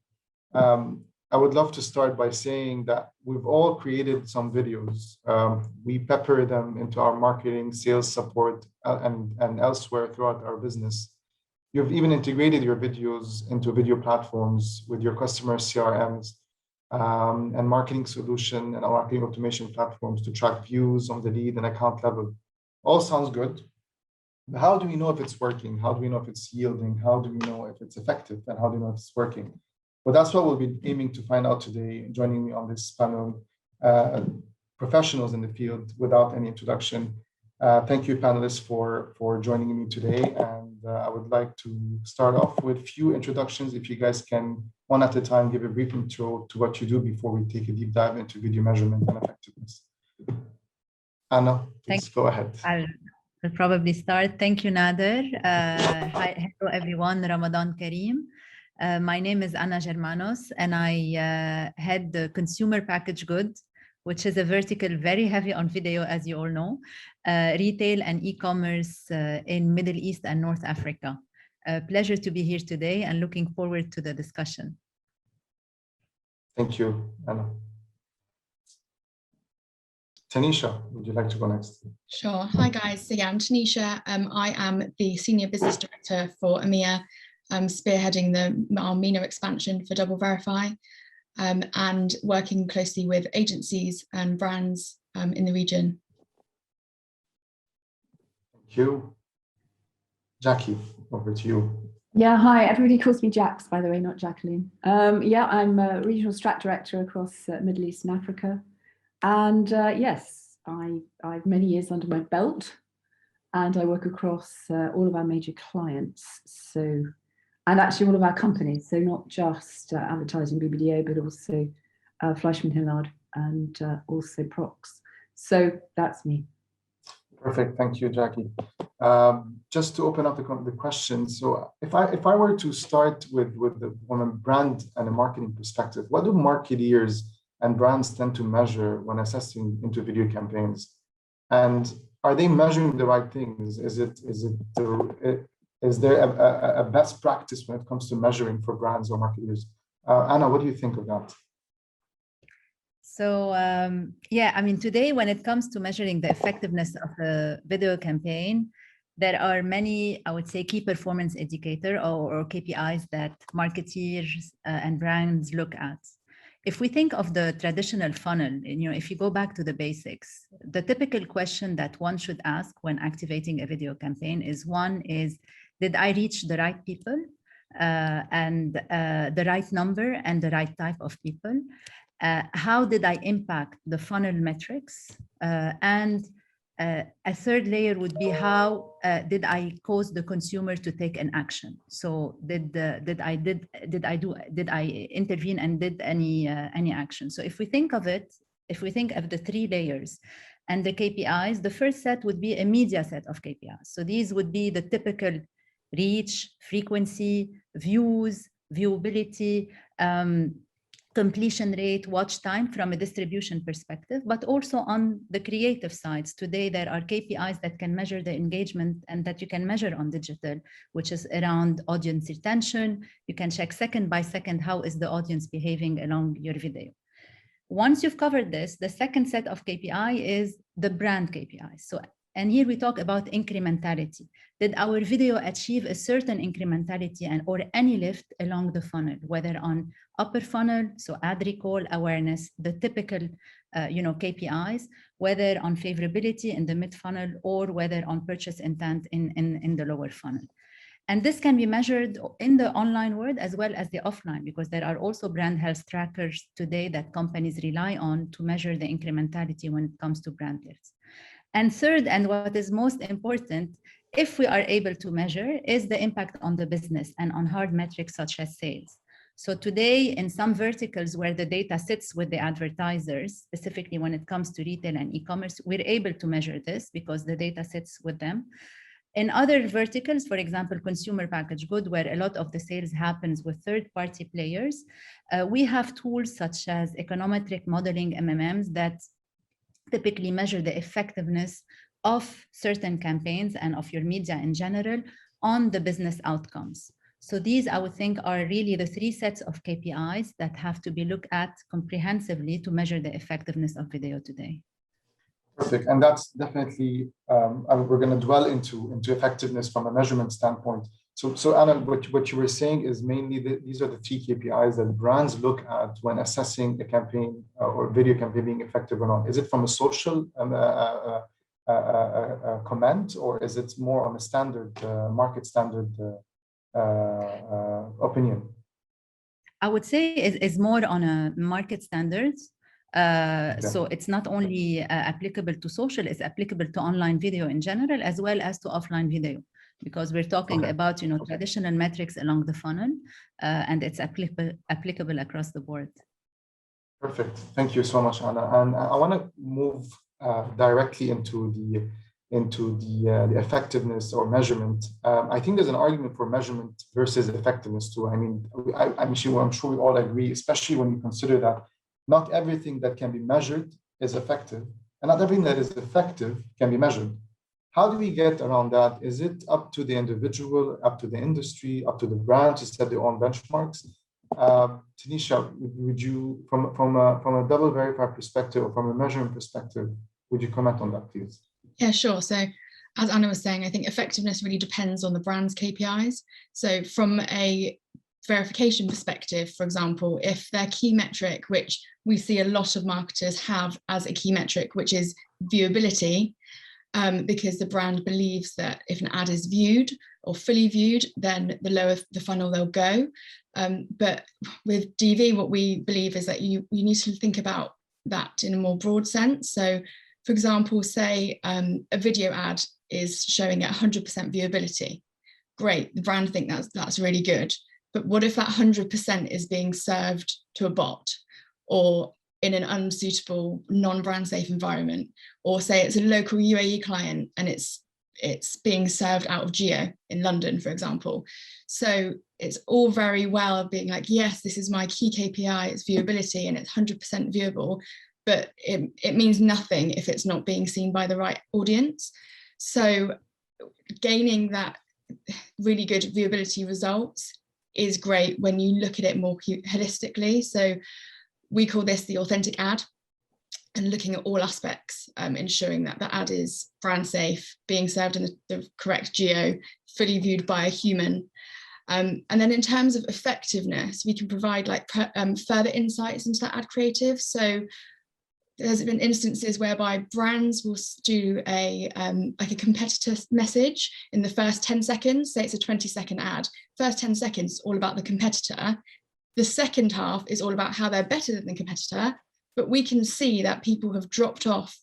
I would love to start by saying that we've all created some videos. We pepper them into our marketing, sales support, and elsewhere throughout our business. You've even integrated your videos into video platforms with your customer CRMs and marketing solution and marketing automation platforms to track views on the lead and account level. All sounds good. But how do we know if it's working? How do we know if it's yielding? How do we know if it's effective? And how do we know if it's working? Well, that's what we'll be aiming to find out today. Joining me on this panel, professionals in the field without any introduction. Thank you, panelists, for joining me today. And I would like to start off with a few introductions. If you guys can, one at a time, give a brief intro to what you do before we take a deep dive into video measurement and effectiveness. Anna, please go ahead. I'll probably start. Thank you, Nader. Hi, hello, everyone. Ramadan Kareem. My name is Anna Germanos, and I head the consumer packaged goods, which is a vertical very heavy on video, as you all know, retail and e-commerce in Middle East and North Africa. Pleasure to be here today and looking forward to the discussion. Thank you, Anna. Tanisha, would you like to go next? Sure. Hi, guys. So yeah, I'm Tanisha. I am the Senior Business Director for EMEA, spearheading our MENA expansion for DoubleVerify, and working closely with agencies and brands in the region. Thank you. Jackie, over to you. Yeah, hi. Everybody calls me Jax, by the way, not Jacqueline. Yeah, I'm a Regional Strat Director across Middle East and Africa. And yes, I've many years under my belt, and I work across all of our major clients. So, and actually all of our companies. So not just advertising BBDO, but also Fleischmann Hillard and also Prox. So that's me. Perfect. Thank you, Jackie. Just to open up the question. So if I were to start from a brand and a marketing perspective, what do marketeers and brands tend to measure when assessing into video campaigns? And are they measuring the right things? Is there a best practice when it comes to measuring for brands or marketers? Anna, what do you think of that? So yeah, I mean, today when it comes to measuring the effectiveness of a video campaign, there are many, I would say, key performance indicator or KPIs that marketeers and brands look at. If we think of the traditional funnel, if you go back to the basics, the typical question that one should ask when activating a video campaign is, did I reach the right people and the right number and the right type of people? How did I impact the funnel metrics? And a third layer would be, how did I cause the consumer to take an action? So did I intervene and did any action? So if we think of the three layers, And the KPIs, the first set would be a media set of KPIs. So these would be the typical reach, frequency, views, viewability, completion rate, watch time from a distribution perspective, but also on the creative sides. Today, there are KPIs that can measure the engagement and that you can measure on digital, which is around audience retention. You can check second by second, how is the audience behaving along your video. Once you've covered this, the second set of KPI is the brand KPIs. So, and here we talk about incrementality. Did our video achieve a certain incrementality and or any lift along the funnel, whether on upper funnel, so ad recall, awareness, the typical KPIs, whether on favorability in the mid funnel, or whether on purchase intent in the lower funnel. And this can be measured in the online world as well as the offline, because there are also brand health trackers today that companies rely on to measure the incrementality when it comes to brand lifts. And third, and what is most important, if we are able to measure, is the impact on the business and on hard metrics such as sales. So today, in some verticals where the data sits with the advertisers, specifically when it comes to retail and e-commerce, we're able to measure this because the data sits with them. In other verticals, for example, consumer packaged good, where a lot of the sales happens with third-party players, we have tools such as econometric modeling, MMMs, that typically measure the effectiveness of certain campaigns and of your media in general on the business outcomes. So these, I would think, are really the three sets of KPIs that have to be looked at comprehensively to measure the effectiveness of video today. Perfect, and that's definitely, we're going to dwell into effectiveness from a measurement standpoint. So Anna, what you were saying is mainly these are the three KPIs that brands look at when assessing a campaign or video campaign being effective or not. Is it from a social comment, or is it more on a standard, market standard opinion? I would say it's more on a market standards. So it's not only applicable to social, it's applicable to online video in general, as well as to offline video, because we're talking about traditional metrics along the funnel, and it's applicable across the board. Perfect. Thank you so much, Anna. And I want to move directly into the effectiveness or measurement. I think there's an argument for measurement versus effectiveness too. I mean, I'm sure we all agree, especially when you consider that not everything that can be measured is effective, and not everything that is effective can be measured. How do we get around that? Is it up to the individual, up to the industry, up to the brand to set their own benchmarks? Tanisha, would you, from a DoubleVerify perspective or from a measurement perspective, would you comment on that, please? Yeah, sure. So as Anna was saying, I think effectiveness really depends on the brand's KPIs. So from a verification perspective, for example, if their key metric, which we see a lot of marketers have as a key metric, which is viewability, because the brand believes that if an ad is viewed or fully viewed, then the lower the funnel they'll go. But with DV, what we believe is that you need to think about that in a more broad sense. So for example, say a video ad is showing at 100% viewability. Great, the brand think that's really good. But what if that 100% is being served to a bot, or in an unsuitable, non-brand safe environment, or say it's a local UAE client and it's being served out of geo in London, for example. So it's all very well being like, yes, this is my key KPI, it's viewability and it's 100% viewable, but it means nothing if it's not being seen by the right audience. So gaining that really good viewability results is great when you look at it more holistically. So we call this the authentic ad, and looking at all aspects, ensuring that the ad is brand safe, being served in the correct geo, fully viewed by a human. And then in terms of effectiveness, we can provide like further insights into that ad creative. So there's been instances whereby brands will do like a competitor message in the first 10 seconds, say it's a 20-second ad. First 10 seconds, all about the competitor. The second half is all about how they're better than the competitor, but we can see that people have dropped off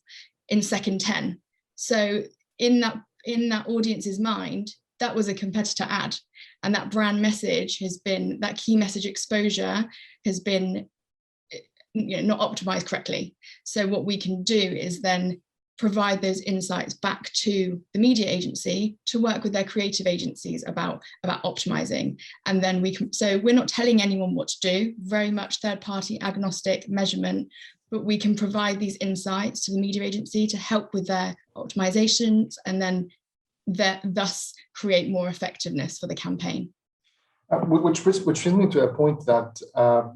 in second 10. So in that audience's mind, that was a competitor ad, and that brand message has been, that key message exposure has been not optimized correctly. So what we can do is then provide those insights back to the media agency to work with their creative agencies about optimizing. And then so we're not telling anyone what to do, very much third-party agnostic measurement, but we can provide these insights to the media agency to help with their optimizations and then thus create more effectiveness for the campaign. Which brings me to a point that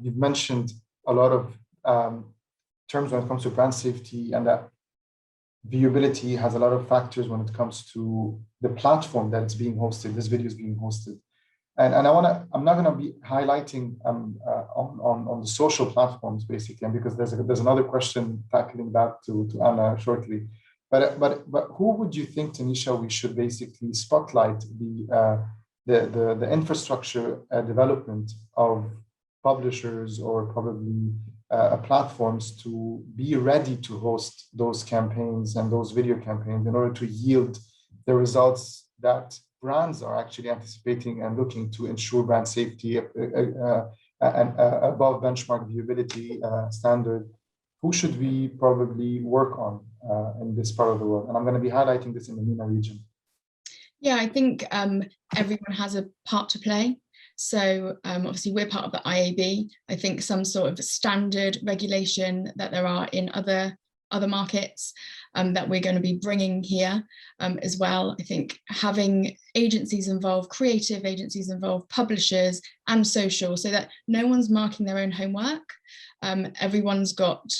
you've mentioned a lot of terms when it comes to brand safety, and that viewability has a lot of factors when it comes to the platform that it's being hosted, this video is being hosted. And I'm not gonna be highlighting on the social platforms basically, because there's another question tackling that to Anna shortly. But who would you think, Tanisha, we should basically spotlight the infrastructure development of publishers or probably platforms to be ready to host those campaigns and those video campaigns in order to yield the results that brands are actually anticipating and looking to ensure brand safety and above benchmark viewability standard? Who should we probably work on in this part of the world? And I'm going to be highlighting this in the MENA region. Yeah, I think everyone has a part to play. So obviously we're part of the IAB. I think some sort of standard regulation that there are in other markets that we're going to be bringing here as well. I think having agencies involved, creative agencies involved, publishers and social, so that no one's marking their own homework. Everyone's got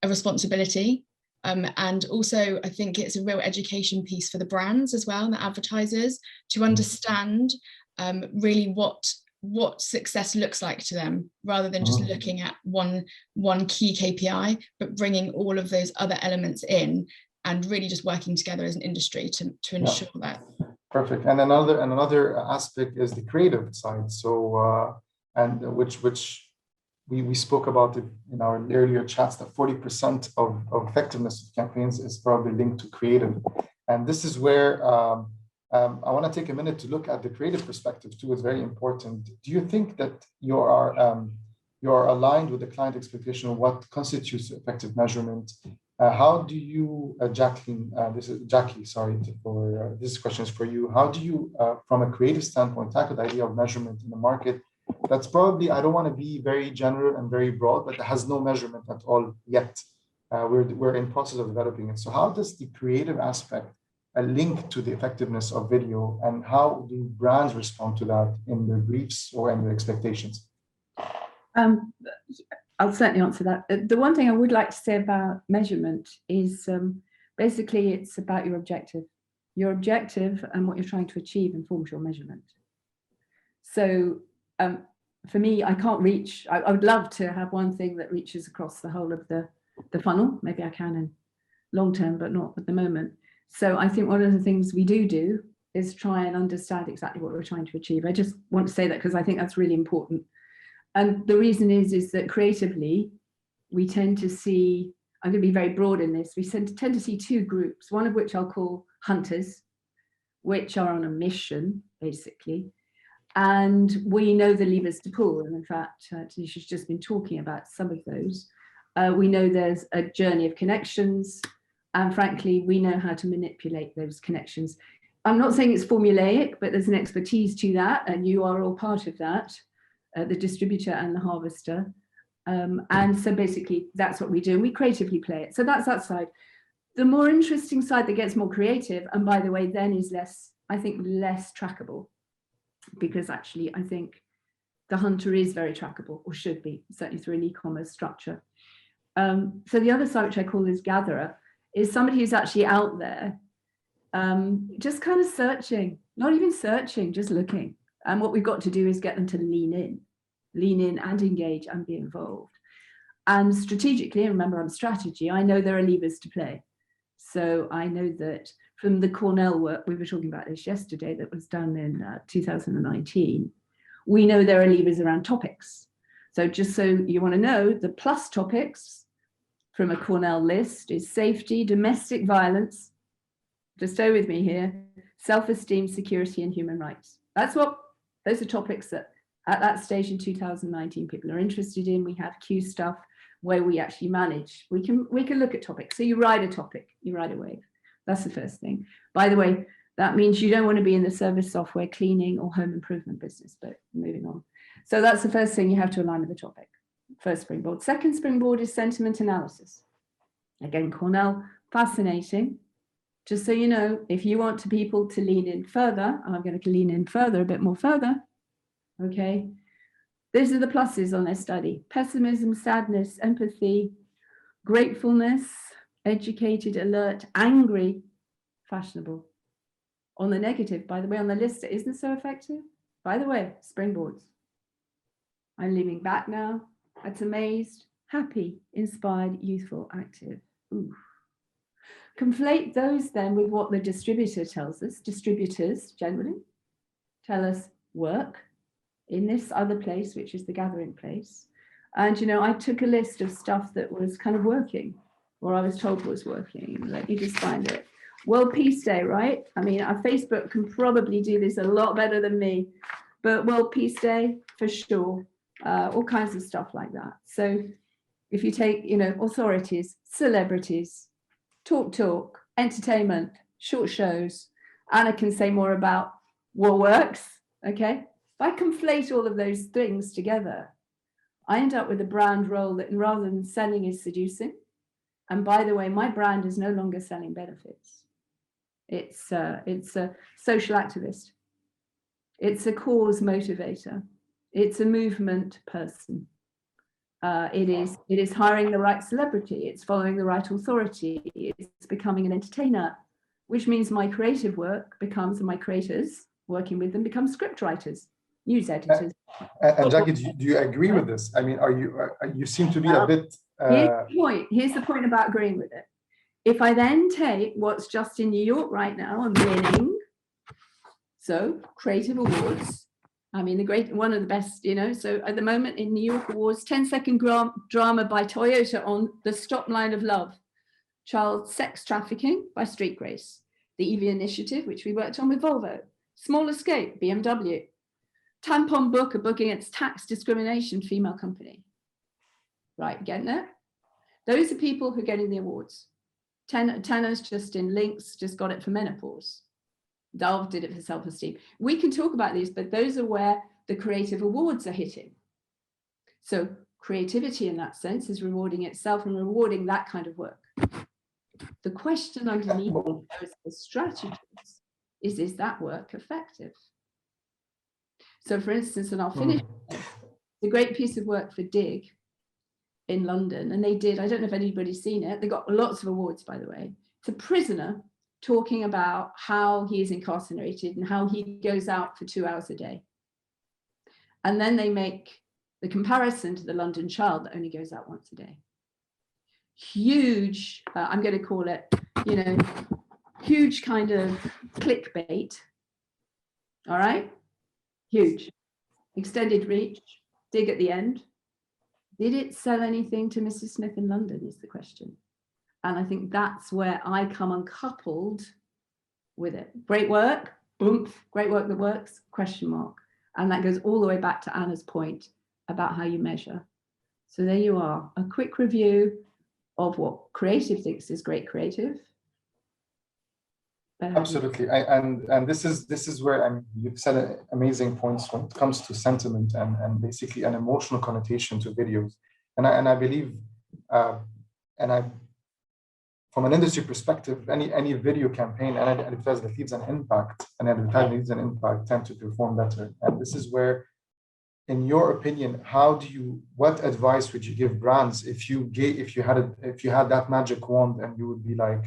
a responsibility. And also, I think it's a real education piece for the brands as well, and the advertisers, to understand really what success looks like to them, rather than just looking at one key KPI, but bringing all of those other elements in and really just working together as an industry to ensure that. Perfect. And another aspect is the creative side. So and which we spoke about it in our earlier chats, that 40% of effectiveness of campaigns is probably linked to creative. And this is where I want to take a minute to look at the creative perspective too. It's very important. Do you think that you are aligned with the client expectation of what constitutes effective measurement? How do you, Jacqueline, this question is for you. How do you, from a creative standpoint, tackle the idea of measurement in the market? That's probably, I don't want to be very general and very broad, but it has no measurement at all yet. We're in process of developing it. So how does the creative aspect link to the effectiveness of video, and how do brands respond to that in their briefs or in their expectations? I'll certainly answer that. The one thing I would like to say about measurement is basically it's about your objective. Your objective and what you're trying to achieve informs your measurement. So for me, I can't reach, I would love to have one thing that reaches across the whole of the funnel. Maybe I can in long term, but not at the moment. So I think one of the things we do is try and understand exactly what we're trying to achieve. I just want to say that because I think that's really important. And the reason is that creatively, we tend to see, I'm going to be very broad in this, we tend to see two groups, one of which I'll call hunters, which are on a mission, basically. And we know the levers to pull. And in fact, Tanisha's just been talking about some of those. We know there's a journey of connections. And frankly, we know how to manipulate those connections. I'm not saying it's formulaic, but there's an expertise to that. And you are all part of that, the distributor and the harvester. And so basically, that's what we do. And we creatively play it. So that's that side. The more interesting side that gets more creative, and by the way, then is less, I think, less trackable. Because actually, I think the hunter is very trackable, or should be, certainly through an e-commerce structure. So the other side, which I call this gatherer, is somebody who's actually out there, just kind of searching, not even searching, just looking. And what we've got to do is get them to lean in and engage and be involved. And strategically, remember on strategy, I know there are levers to play. So I know that from the Cornell work, we were talking about this yesterday, that was done in 2019, we know there are levers around topics. So just so you want to know, the plus topics from a Cornell list is safety, domestic violence, just stay with me here, self-esteem, security, and human rights. Those are topics that at that stage in 2019, people are interested in. We have Q stuff where we actually manage. We can look at topics. So you ride a topic, you ride a wave. That's the first thing. By the way, that means you don't want to be in the service software, cleaning, or home improvement business, but moving on. So that's the first thing, you have to align with the topic. First springboard. Second springboard is sentiment analysis. Again, Cornell, fascinating. Just so you know, if you want people to lean in further, and I'm going to lean in further, a bit more further, okay? These are the pluses on their study: pessimism, sadness, empathy, gratefulness, educated, alert, angry, fashionable. On the negative, by the way, on the list, it isn't so effective. By the way, springboards. I'm leaning back now. That's amazed, happy, inspired, youthful, active. Ooh. Conflate those then with what the distributor tells us. Distributors generally tell us work in this other place, which is the gathering place. And, you know, I took a list of stuff that was kind of working, or I was told was working. Let me just find it. World Peace Day, right? I mean, our Facebook can probably do this a lot better than me, but World Peace Day for sure. All kinds of stuff like that. So if you take, you know, authorities, celebrities, talk, entertainment, short shows, Anna can say more about what works, okay? If I conflate all of those things together, I end up with a brand role that rather than selling is seducing. And by the way, my brand is no longer selling benefits. It's a social activist. It's a cause motivator. It's a movement person. It is hiring the right celebrity. It's following the right authority. It's becoming an entertainer, which means my creative work becomes, and my creators working with them become script writers, news editors. And Jackie, do you agree with this? I mean, you seem to be a bit. Here's the point about agreeing with it. If I then take what's just in New York right now and winning, so Creative Awards, I mean, one of the best, you know, so at the moment in New York Awards, 10-second drama by Toyota on The Stop Line of Love, child sex trafficking by Street Grace, the EV Initiative, which we worked on with Volvo, Small Escape, BMW, Tampon Book, a book against tax discrimination, female company. Right, getting it? Those are people who are getting the awards. Tanner's just in Links, just got it for menopause. Dove did it for self-esteem. We can talk about these, but those are where the creative awards are hitting. So creativity in that sense is rewarding itself and rewarding that kind of work. The question underneath the strategies is that work effective? So for instance, and I'll finish, the great piece of work for Dig in London, and they did, I don't know if anybody's seen it, they got lots of awards, by the way. It's a prisoner talking about how he is incarcerated and how he goes out for 2 hours a day. And then they make the comparison to the London child that only goes out once a day. Huge, I'm going to call it, you know, huge kind of clickbait. All right, huge, extended reach, Dig at the end. Did it sell anything to Mrs. Smith in London is the question. And I think that's where I come uncoupled with it. Great work, boom, great work that works, question mark. And that goes all the way back to Anna's point about how you measure. So there you are, a quick review of what creative thinks is great creative. Absolutely, and this is where you've said amazing points when it comes to sentiment and basically an emotional connotation to videos, and I believe, from an industry perspective, any video campaign and advertising that leaves an impact, and advertising leaves an impact, tend to perform better. And this is where, in your opinion, what advice would you give brands if you had that magic wand and you would be like,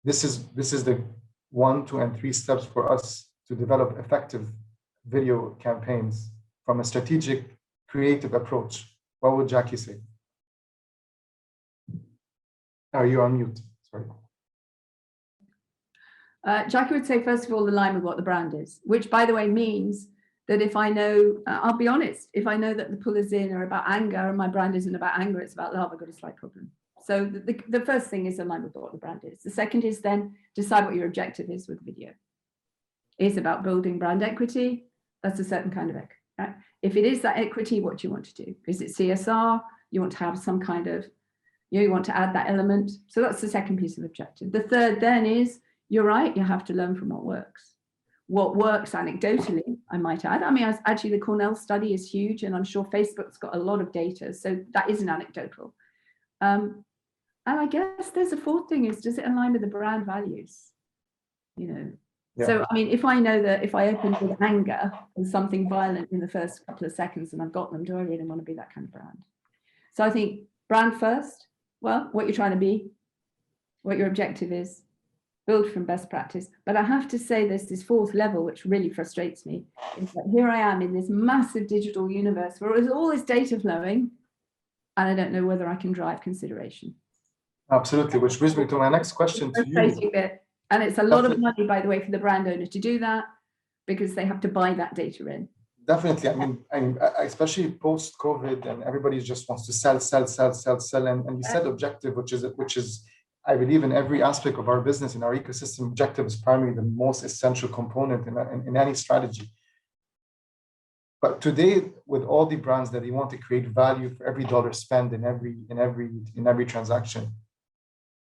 this is the 1, 2, and 3 steps for us to develop effective video campaigns from a strategic, creative approach? What would Jackie say? Are you on mute? Sorry. Jackie would say, first of all, align with what the brand is, which, by the way, means that if I know, I'll be honest, if I know that the pullers in are about anger and my brand isn't about anger, it's about love, I've got a slight problem. So the first thing is align with what the brand is. The second is then decide what your objective is with video. It's about building brand equity. That's a certain kind of equity. Right? If it is that equity, what do you want to do? Is it CSR? You want to have some kind of, you want to add that element. So that's the second piece of objective. The third then is, you're right, you have to learn from what works. What works anecdotally, I might add. I mean, actually the Cornell study is huge, and I'm sure Facebook's got a lot of data, so that isn't anecdotal. And I guess there's a fourth thing is, does it align with the brand values? You know, Yeah. so I mean, if I know that if I open with anger and something violent in the first couple of seconds and I've got them, do I really want to be that kind of brand? So I think brand first, well, what you're trying to be, what your objective is, build from best practice. But I have to say there's this fourth level, which really frustrates me, is that here I am in this massive digital universe where there's all this data flowing, and I don't know whether I can drive consideration. Absolutely, which brings me to my next question to you. And it's a lot of money, by the way, for the brand owner to do that, because they have to buy that data in. Definitely. I mean, especially post-COVID, and everybody just wants to sell. And you said objective, which is, I believe, in every aspect of our business, in our ecosystem, objective is primarily the most essential component in any strategy. But today, with all the brands that they want to create value for every dollar spent in every transaction,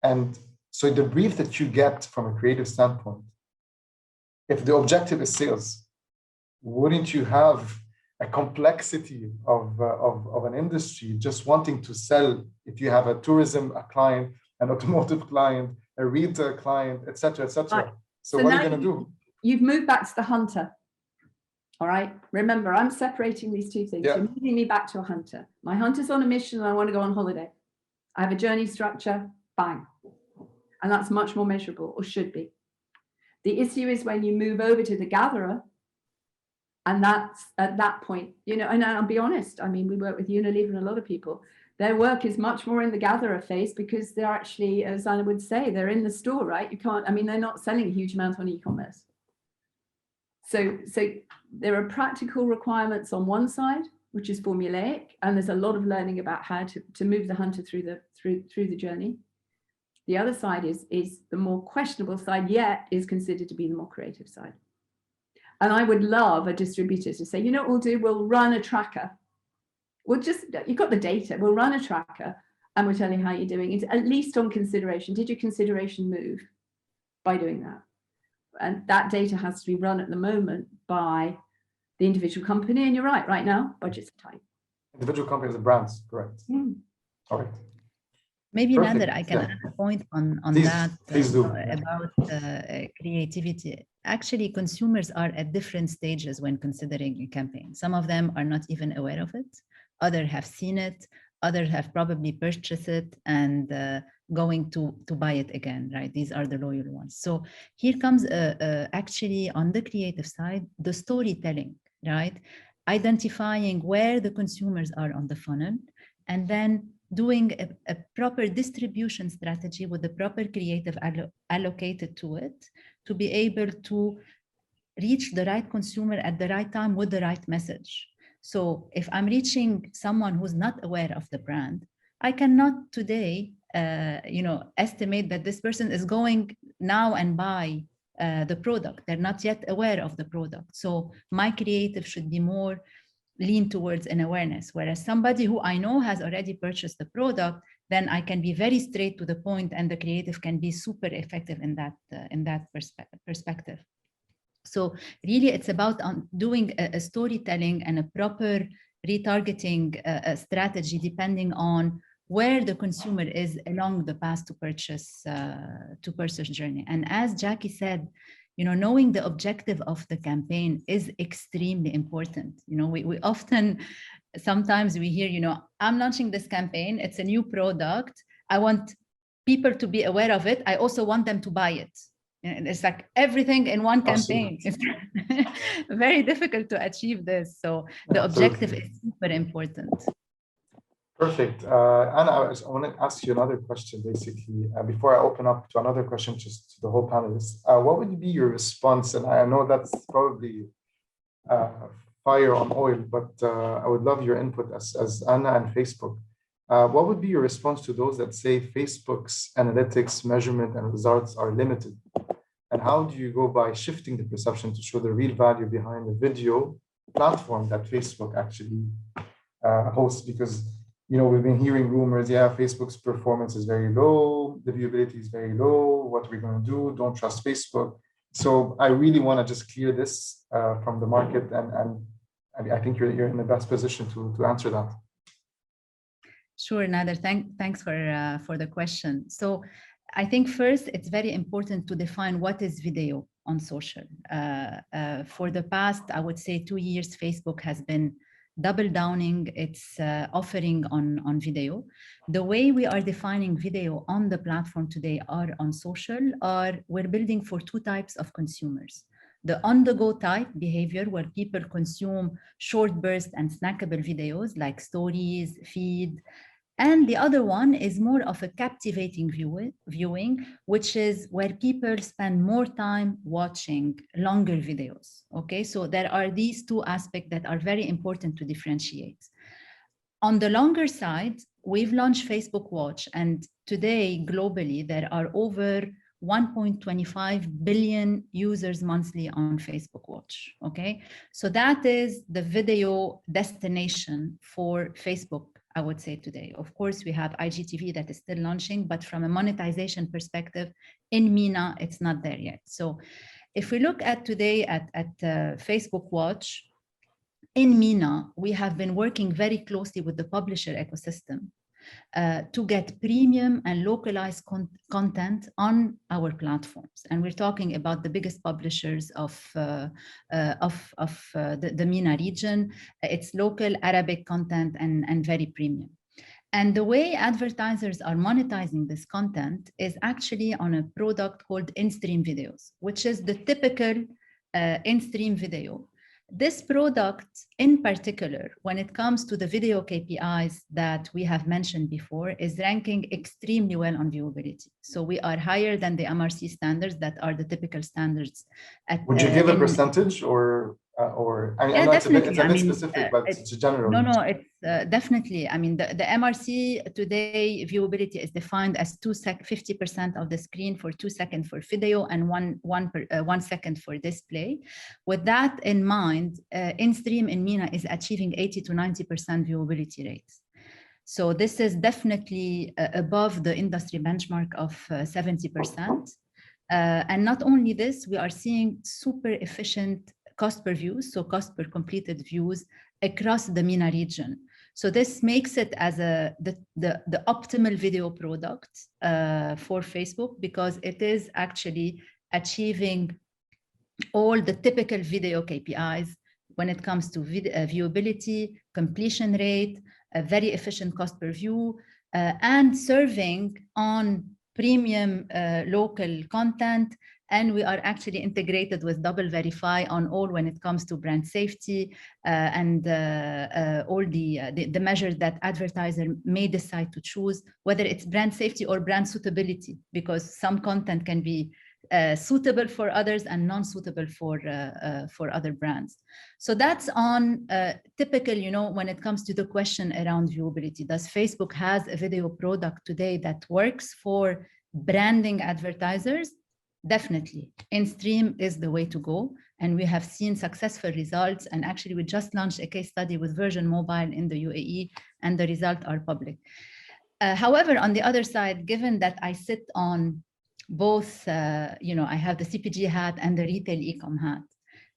and so the brief that you get from a creative standpoint, if the objective is sales, wouldn't you have a complexity of an industry just wanting to sell? If you have a tourism client, an automotive client, a retail client, etc., etc. Right. So what are you going to do? You've moved back to the hunter. All right. Remember, I'm separating these two things. Yeah. You're moving me back to a hunter. My hunter's on a mission and I want to go on holiday. I have a journey structure, bang. And that's much more measurable, or should be. The issue is when you move over to the gatherer, and that's at that point, you know, and I'll be honest, I mean, we work with Unilever and a lot of people. Their work is much more in the gatherer phase because they're actually, as Anna would say, they're in the store, right? You can't, I mean, they're not selling a huge amount on e-commerce. So there are practical requirements on one side, which is formulaic, and there's a lot of learning about how to move the hunter through the journey. The other side is the more questionable side, yet is considered to be the more creative side. And I would love a distributor to say, you know what we'll do? We'll run a tracker. We'll just, you've got the data, we'll run a tracker and we'll tell you how you're doing. It's at least on consideration. Did your consideration move by doing that? And that data has to be run at the moment by the individual company. And you're right now, budgets are tight. Individual companies and brands, correct. All right. Maybe Perfect. Nader, I can add a point on Please, that please do. About creativity. Actually, consumers are at different stages when considering a campaign. Some of them are not even aware of it. Others have seen it. Others have probably purchased it and going to buy it again, right? These are the loyal ones. So here comes actually on the creative side, the storytelling, right? Identifying where the consumers are on the funnel, and then doing a proper distribution strategy with the proper creative allocated to it to be able to reach the right consumer at the right time with the right message. So if I'm reaching someone who's not aware of the brand, I cannot today, estimate that this person is going now and buy the product. They're not yet aware of the product. So my creative should be more lean towards an awareness, whereas somebody who I know has already purchased the product, then I can be very straight to the point and the creative can be super effective in that perspective. So really it's about doing a storytelling and a proper retargeting strategy depending on where the consumer is along the path to purchase journey. And as Jackie said, knowing the objective of the campaign is extremely important. We often, sometimes we hear, I'm launching this campaign, it's a new product. I want people to be aware of it. I also want them to buy it. And it's like everything in one campaign. It's very difficult to achieve this. So the objective is super important. Perfect. Anna, I want to ask you another question, basically, before I open up to another question, just to the whole panelists. What would be your response? And I know that's probably fire on oil, but I would love your input as Anna and Facebook. What would be your response to those that say Facebook's analytics, measurement, and results are limited? And how do you go by shifting the perception to show the real value behind the video platform that Facebook actually hosts? Because we've been hearing rumors, yeah, Facebook's performance is very low, the viewability is very low, what are we going to do? Don't trust Facebook. So I really want to just clear this from the market, and I think you're in the best position to answer that. Sure, Nader, thanks for the question. So I think first, it's very important to define what is video on social. For the past, I would say 2 years, Facebook has been double downing its offering on video. The way we are defining video on the platform today or on social we're building for 2 types of consumers. The on-the-go type behavior, where people consume short burst and snackable videos like stories, feed. And the other one is more of a captivating viewing, which is where people spend more time watching longer videos. Okay, so there are these 2 aspects that are very important to differentiate. On the longer side, we've launched Facebook Watch, and today globally there are over 1.25 billion users monthly on Facebook Watch. Okay, so that is the video destination for Facebook, I would say today. Of course, we have IGTV that is still launching, but from a monetization perspective, in MENA, it's not there yet. So if we look at today at Facebook Watch, in MENA, we have been working very closely with the publisher ecosystem to get premium and localized content on our platforms. And we're talking about the biggest publishers of the MENA region. It's local Arabic content and very premium. And the way advertisers are monetizing this content is actually on a product called in-stream videos, which is the typical in-stream video. This product in particular, when it comes to the video KPIs that we have mentioned before, is ranking extremely well on viewability. So we are higher than the MRC standards that are the typical standards. Would you give a percentage or I mean, yeah, I know definitely. it's a bit specific, but it's general. No, it's definitely. I mean, the MRC today viewability is defined as 50% of the screen for 2 seconds for video and 1 second for display. With that in mind, in-stream in MENA is achieving 80 to 90% viewability rates. So this is definitely above the industry benchmark of 70%. And not only this, we are seeing super efficient cost per view, so cost per completed views across the MENA region. So this makes it as the optimal video product for Facebook, because it is actually achieving all the typical video KPIs when it comes to viewability, completion rate, a very efficient cost per view, and serving on premium local content. And we are actually integrated with Double Verify on all when it comes to brand safety and all the measures that advertiser may decide to choose, whether it's brand safety or brand suitability, because some content can be suitable for others and non-suitable for other brands. So that's on typical, when it comes to the question around viewability. Does Facebook has a video product today that works for branding advertisers? Definitely. In-stream is the way to go. And we have seen successful results. And actually, we just launched a case study with Virgin Mobile in the UAE, and the results are public. However, on the other side, given that I sit on both, I have the CPG hat and the retail e-com hat,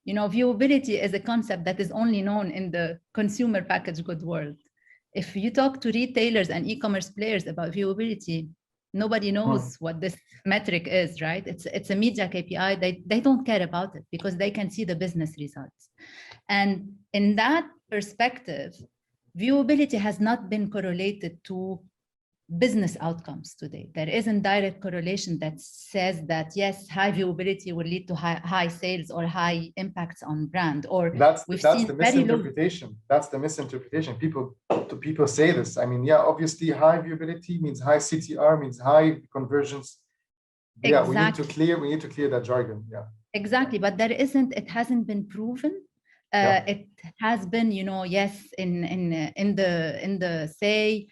viewability is a concept that is only known in the consumer packaged good world. If you talk to retailers and e-commerce players about viewability, nobody knows what this metric is, right? It's a media KPI. They don't care about it because they can see the business results. And in that perspective, viewability has not been correlated to business outcomes today. There isn't direct correlation that says that, yes, high viewability will lead to high sales or high impacts on brand. Or that's the misinterpretation. That's the misinterpretation. People say this. I mean, yeah, obviously high viewability means high CTR, means high conversions. Yeah, exactly. we need to clear that jargon. Yeah. Exactly, but it hasn't been proven. It has been, yes, in the say,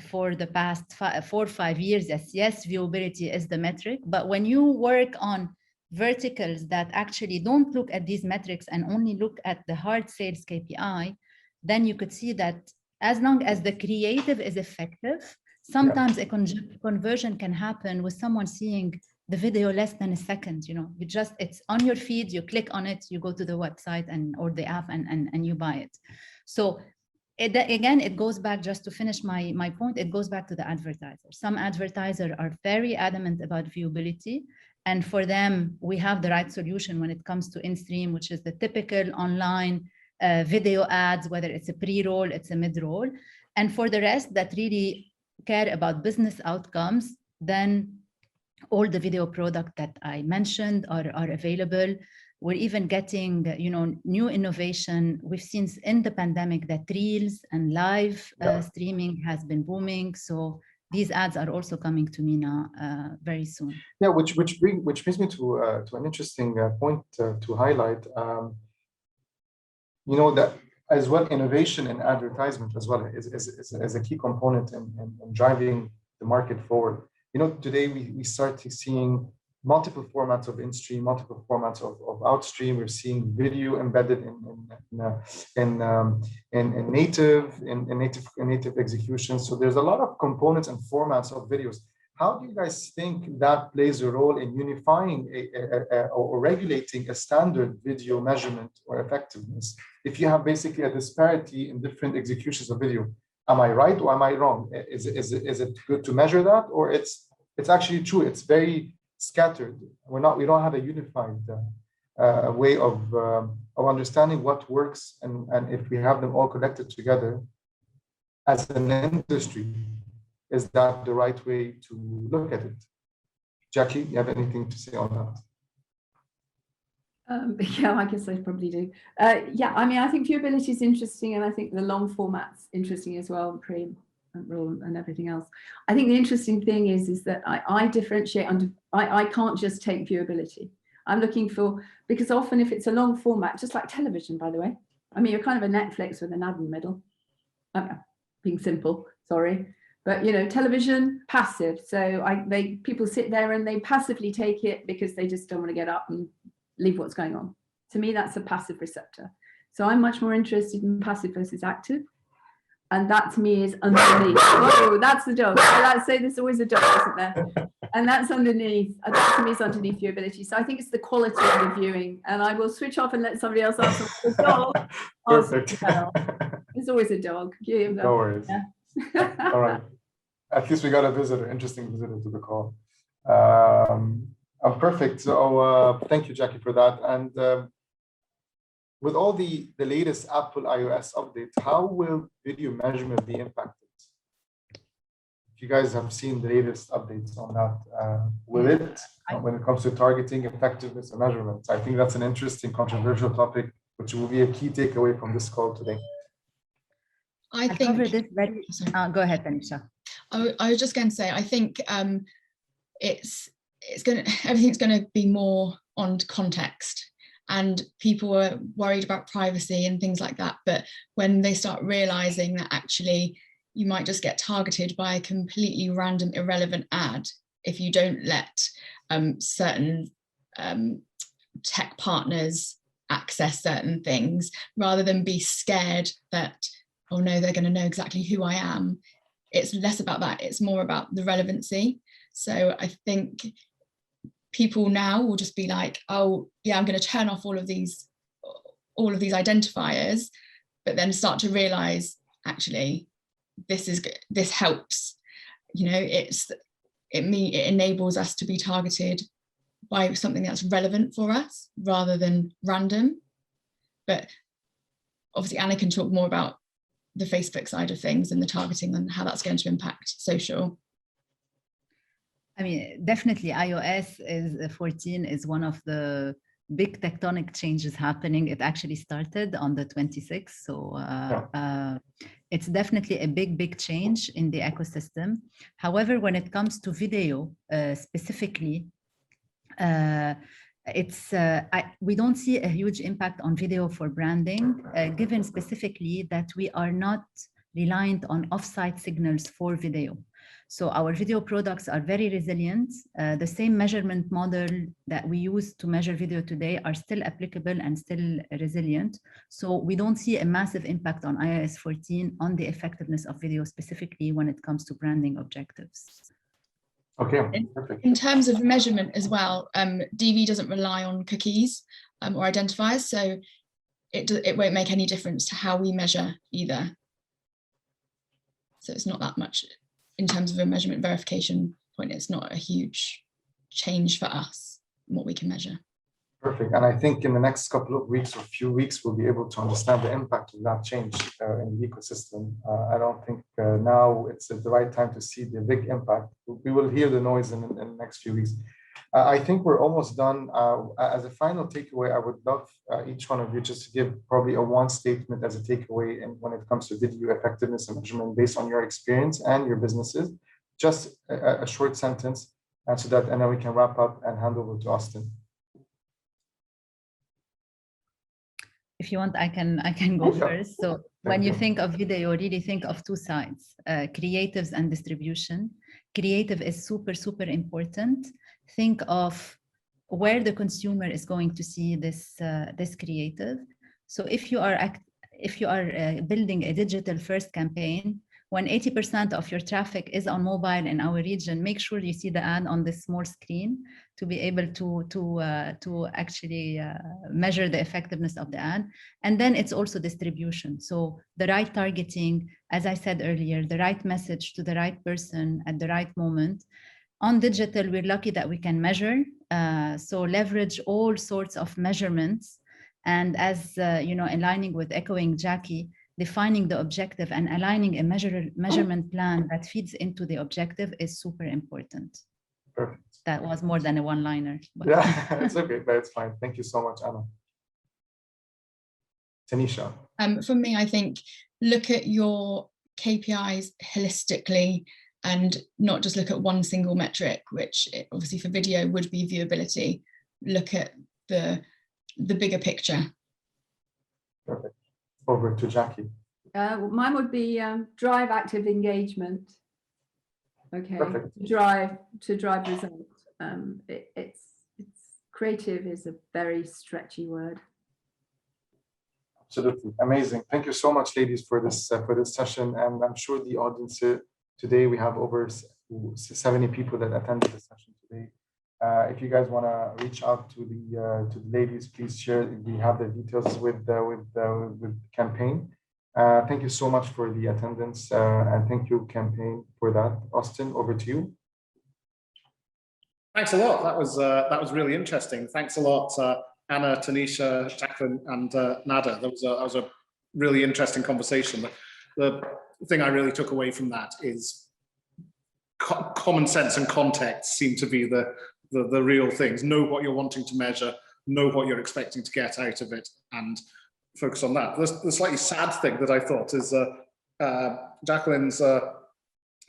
for the past 4 or 5 years, yes, viewability is the metric. But when you work on verticals that actually don't look at these metrics and only look at the hard sales KPI, then you could see that as long as the creative is effective, sometimes a conversion can happen with someone seeing the video less than a second. You know, it's on your feed, you click on it, you go to the website or the app and you buy it. So again, it goes back, just to finish my point, it goes back to the advertiser. Some advertisers are very adamant about viewability, and for them, we have the right solution when it comes to InStream, which is the typical online video ads, whether it's a pre-roll, it's a mid-roll. And for the rest that really care about business outcomes, then all the video products that I mentioned are available. We're even getting, new innovation. We've seen in the pandemic that Reels and live streaming has been booming. So these ads are also coming to MENA very soon. Yeah, which brings me to an interesting point to highlight. That as well, innovation in advertisement as well is a key component in driving the market forward. Today we start seeing multiple formats of InStream, multiple formats of Outstream. We're seeing video embedded in native execution. So there's a lot of components and formats of videos. How do you guys think that plays a role in unifying or regulating a standard video measurement or effectiveness? If you have basically a disparity in different executions of video, am I right or am I wrong? Is it good to measure that, or it's actually true? It's very scattered. We don't have a unified way of understanding what works, and if we have them all connected together as an industry, is that the right way to look at it? Jackie, you have anything to say on that? Yeah, I guess I probably do. I think viewability is interesting, and I think the long format's interesting as well, pre-roll and everything else. I think the interesting thing is that I differentiate I can't just take viewability. I'm looking for, because often if it's a long format, just like television, by the way, you're kind of a Netflix with an ad in the middle. Being simple, sorry. But television, passive. So people sit there and they passively take it because they just don't want to get up and leave what's going on. To me, that's a passive receptor. So I'm much more interested in passive versus active. And that to me is underneath. Oh, that's the dog. So there's always a dog, isn't there? And that's underneath. That to me is underneath viewability. So I think it's the quality of the viewing. And I will switch off and let somebody else answer. The dog. Perfect. There's always a dog. No worries. Yeah. All right. At least we got a visitor, interesting visitor to the call. Perfect. So thank you, Jackie, for that. And with all the latest Apple iOS updates, how will video measurement be impacted? If you guys have seen the latest updates on that, will it, when it comes to targeting, effectiveness, and measurement? I think that's an interesting, controversial topic, which will be a key takeaway from this call today. I think. Cover this very. Go ahead, Tanisha. I was just going to say, I think everything's going to be more on context, and people are worried about privacy and things like that. But when they start realizing that actually you might just get targeted by a completely random, irrelevant ad if you don't let certain tech partners access certain things, rather than be scared that, oh no, they're going to know exactly who I am. It's less about that. It's more about the relevancy. So I think people now will just be like, oh yeah, I'm going to turn off all of these identifiers, but then start to realize actually this helps. It enables us to be targeted by something that's relevant for us rather than random. But obviously Anna can talk more about the Facebook side of things and the targeting and how that's going to impact social. Definitely iOS 14 is one of the big tectonic changes happening. It actually started on the 26th. So it's definitely a big change in the ecosystem. However, when it comes to video specifically, we don't see a huge impact on video for branding, given specifically that we are not reliant on offsite signals for video. So our video products are very resilient. The same measurement model that we use to measure video today are still applicable and still resilient. So we don't see a massive impact on iOS 14 on the effectiveness of video, specifically when it comes to branding objectives. Okay, perfect. In terms of measurement as well, DV doesn't rely on cookies or identifiers, so it won't make any difference to how we measure either. So it's not that much in terms of a measurement verification point. It's not a huge change for us in what we can measure. Perfect. And I think in the next couple of weeks or few weeks, we'll be able to understand the impact of that change in the ecosystem. I don't think now it's the right time to see the big impact. We will hear the noise in the next few weeks. I think we're almost done. As a final takeaway, I would love each one of you just to give probably a one statement as a takeaway and when it comes to video effectiveness and measurement based on your experience and your businesses. Just a short sentence, and then we can wrap up and hand over to Austin. If you want, I can go first. So when you think of video, really think of two sides, creatives and distribution. Creative is super, super important. Think of where the consumer is going to see this creative. So if you are building a digital first campaign, when 80% of your traffic is on mobile in our region, make sure you see the ad on this small screen to be able to actually measure the effectiveness of the ad. And then it's also distribution. So the right targeting, as I said earlier, the right message to the right person at the right moment. On digital, we're lucky that we can measure. So leverage all sorts of measurements. And as aligning with echoing Jackie, defining the objective and aligning a measurement plan that feeds into the objective is super important. Perfect. That was more than a one-liner. Yeah, it's okay, but it's fine. Thank you so much, Anna. Tanisha. For me, I think look at your KPIs holistically and not just look at one single metric, which obviously for video would be viewability. Look at the bigger picture. Perfect. Over to Jackie. Mine would be drive active engagement. Okay, Perfect. to drive results. It's creative is a very stretchy word. Absolutely amazing. Thank you so much, ladies, for this session. And I'm sure the audience today, we have over 70 people that attended the session today. If you guys want to reach out to the ladies, please share. We have the details with the campaign. Thank you so much for the attendance, and thank you, campaign, for that. Austin, over to you. Thanks a lot. That was really interesting. Thanks a lot, Anna, Tanisha, Jacqueline, and Nada. That was a really interesting conversation. The thing I really took away from that is common sense and context seem to be the real things. Know what you're wanting to measure, know what you're expecting to get out of it, and focus on that. The slightly sad thing that I thought is Jacqueline's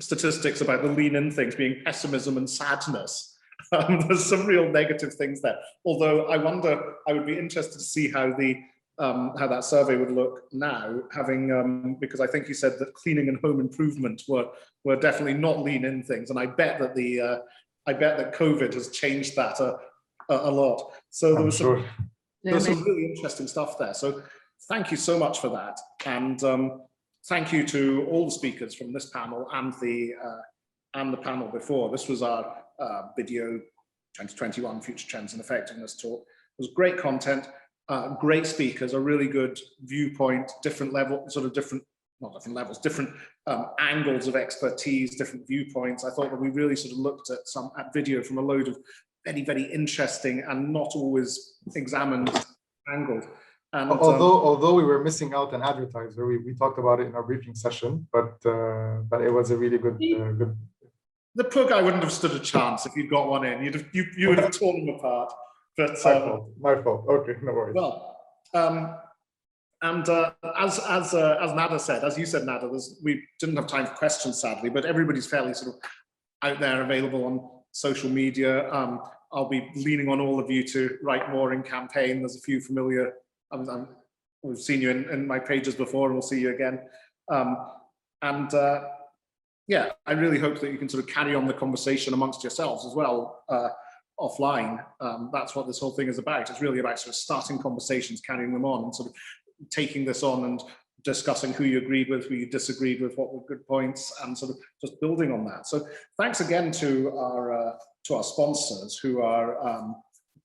statistics about the lean in things being pessimism and sadness. There's some real negative things there. Although I would be interested to see how that survey would look now, having because I think you said that cleaning and home improvement were definitely not lean in things, and I bet that COVID has changed that a lot. So there was some really interesting stuff there. So thank you so much for that, and thank you to all the speakers from this panel and the panel before. This was our video 2021 Future Trends and Effectiveness talk. It was great content, great speakers, a really good viewpoint, different angles of expertise, different viewpoints. I thought that we really sort of looked at video from a load of very, very interesting and not always examined angles. And, although we were missing out an advertiser, we talked about it in our briefing session, but it was a really good. The poor guy wouldn't have stood a chance if you'd got one in. You would have torn him apart. But my fault. Okay, no worries. Well, and as Nada said, as you said, Nada, we didn't have time for questions, sadly, but everybody's fairly sort of out there, available on social media. I'll be leaning on all of you to write more in campaign. There's a few familiar. We've seen you in my pages before, and we'll see you again. yeah, I really hope that you can sort of carry on the conversation amongst yourselves as well, offline. That's what this whole thing is about. It's really about sort of starting conversations, carrying them on, and sort of taking this on and discussing who you agreed with, who you disagreed with, what were good points, and sort of just building on that. So thanks again to our sponsors, who are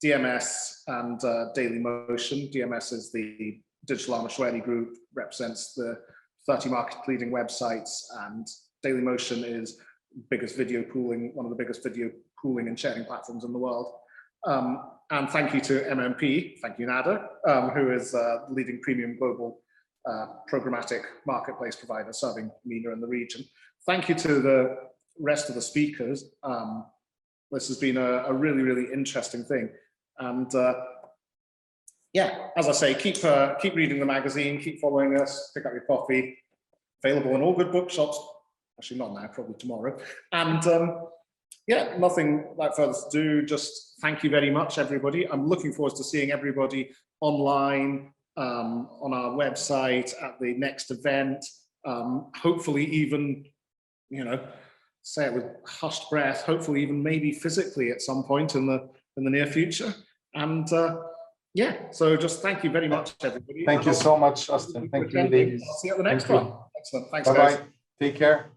DMS and Dailymotion. DMS is the Digital Al-Mashwari Group, represents the 30 market leading websites, and Dailymotion is biggest video pooling, one of the biggest video pooling and sharing platforms in the world. And thank you to MMP, thank you Nada, who is the leading premium global programmatic marketplace provider serving MENA and the region. Thank you to the rest of the speakers. This has been a really, really interesting thing. And yeah, as I say, keep reading the magazine, keep following us, pick up your coffee, available in all good bookshops. Actually not now, probably tomorrow. And yeah, nothing like further to do. Just thank you very much, everybody. I'm looking forward to seeing everybody online, on our website, at the next event. Hopefully even, you know, say it with hushed breath, hopefully even maybe physically at some point in the near future. And yeah, so just thank you very much, everybody. Thank you so much, Austin. Thank you, ladies. I'll see you at the next Thank you. one. Excellent. Thanks, Bye-bye. guys. Take care.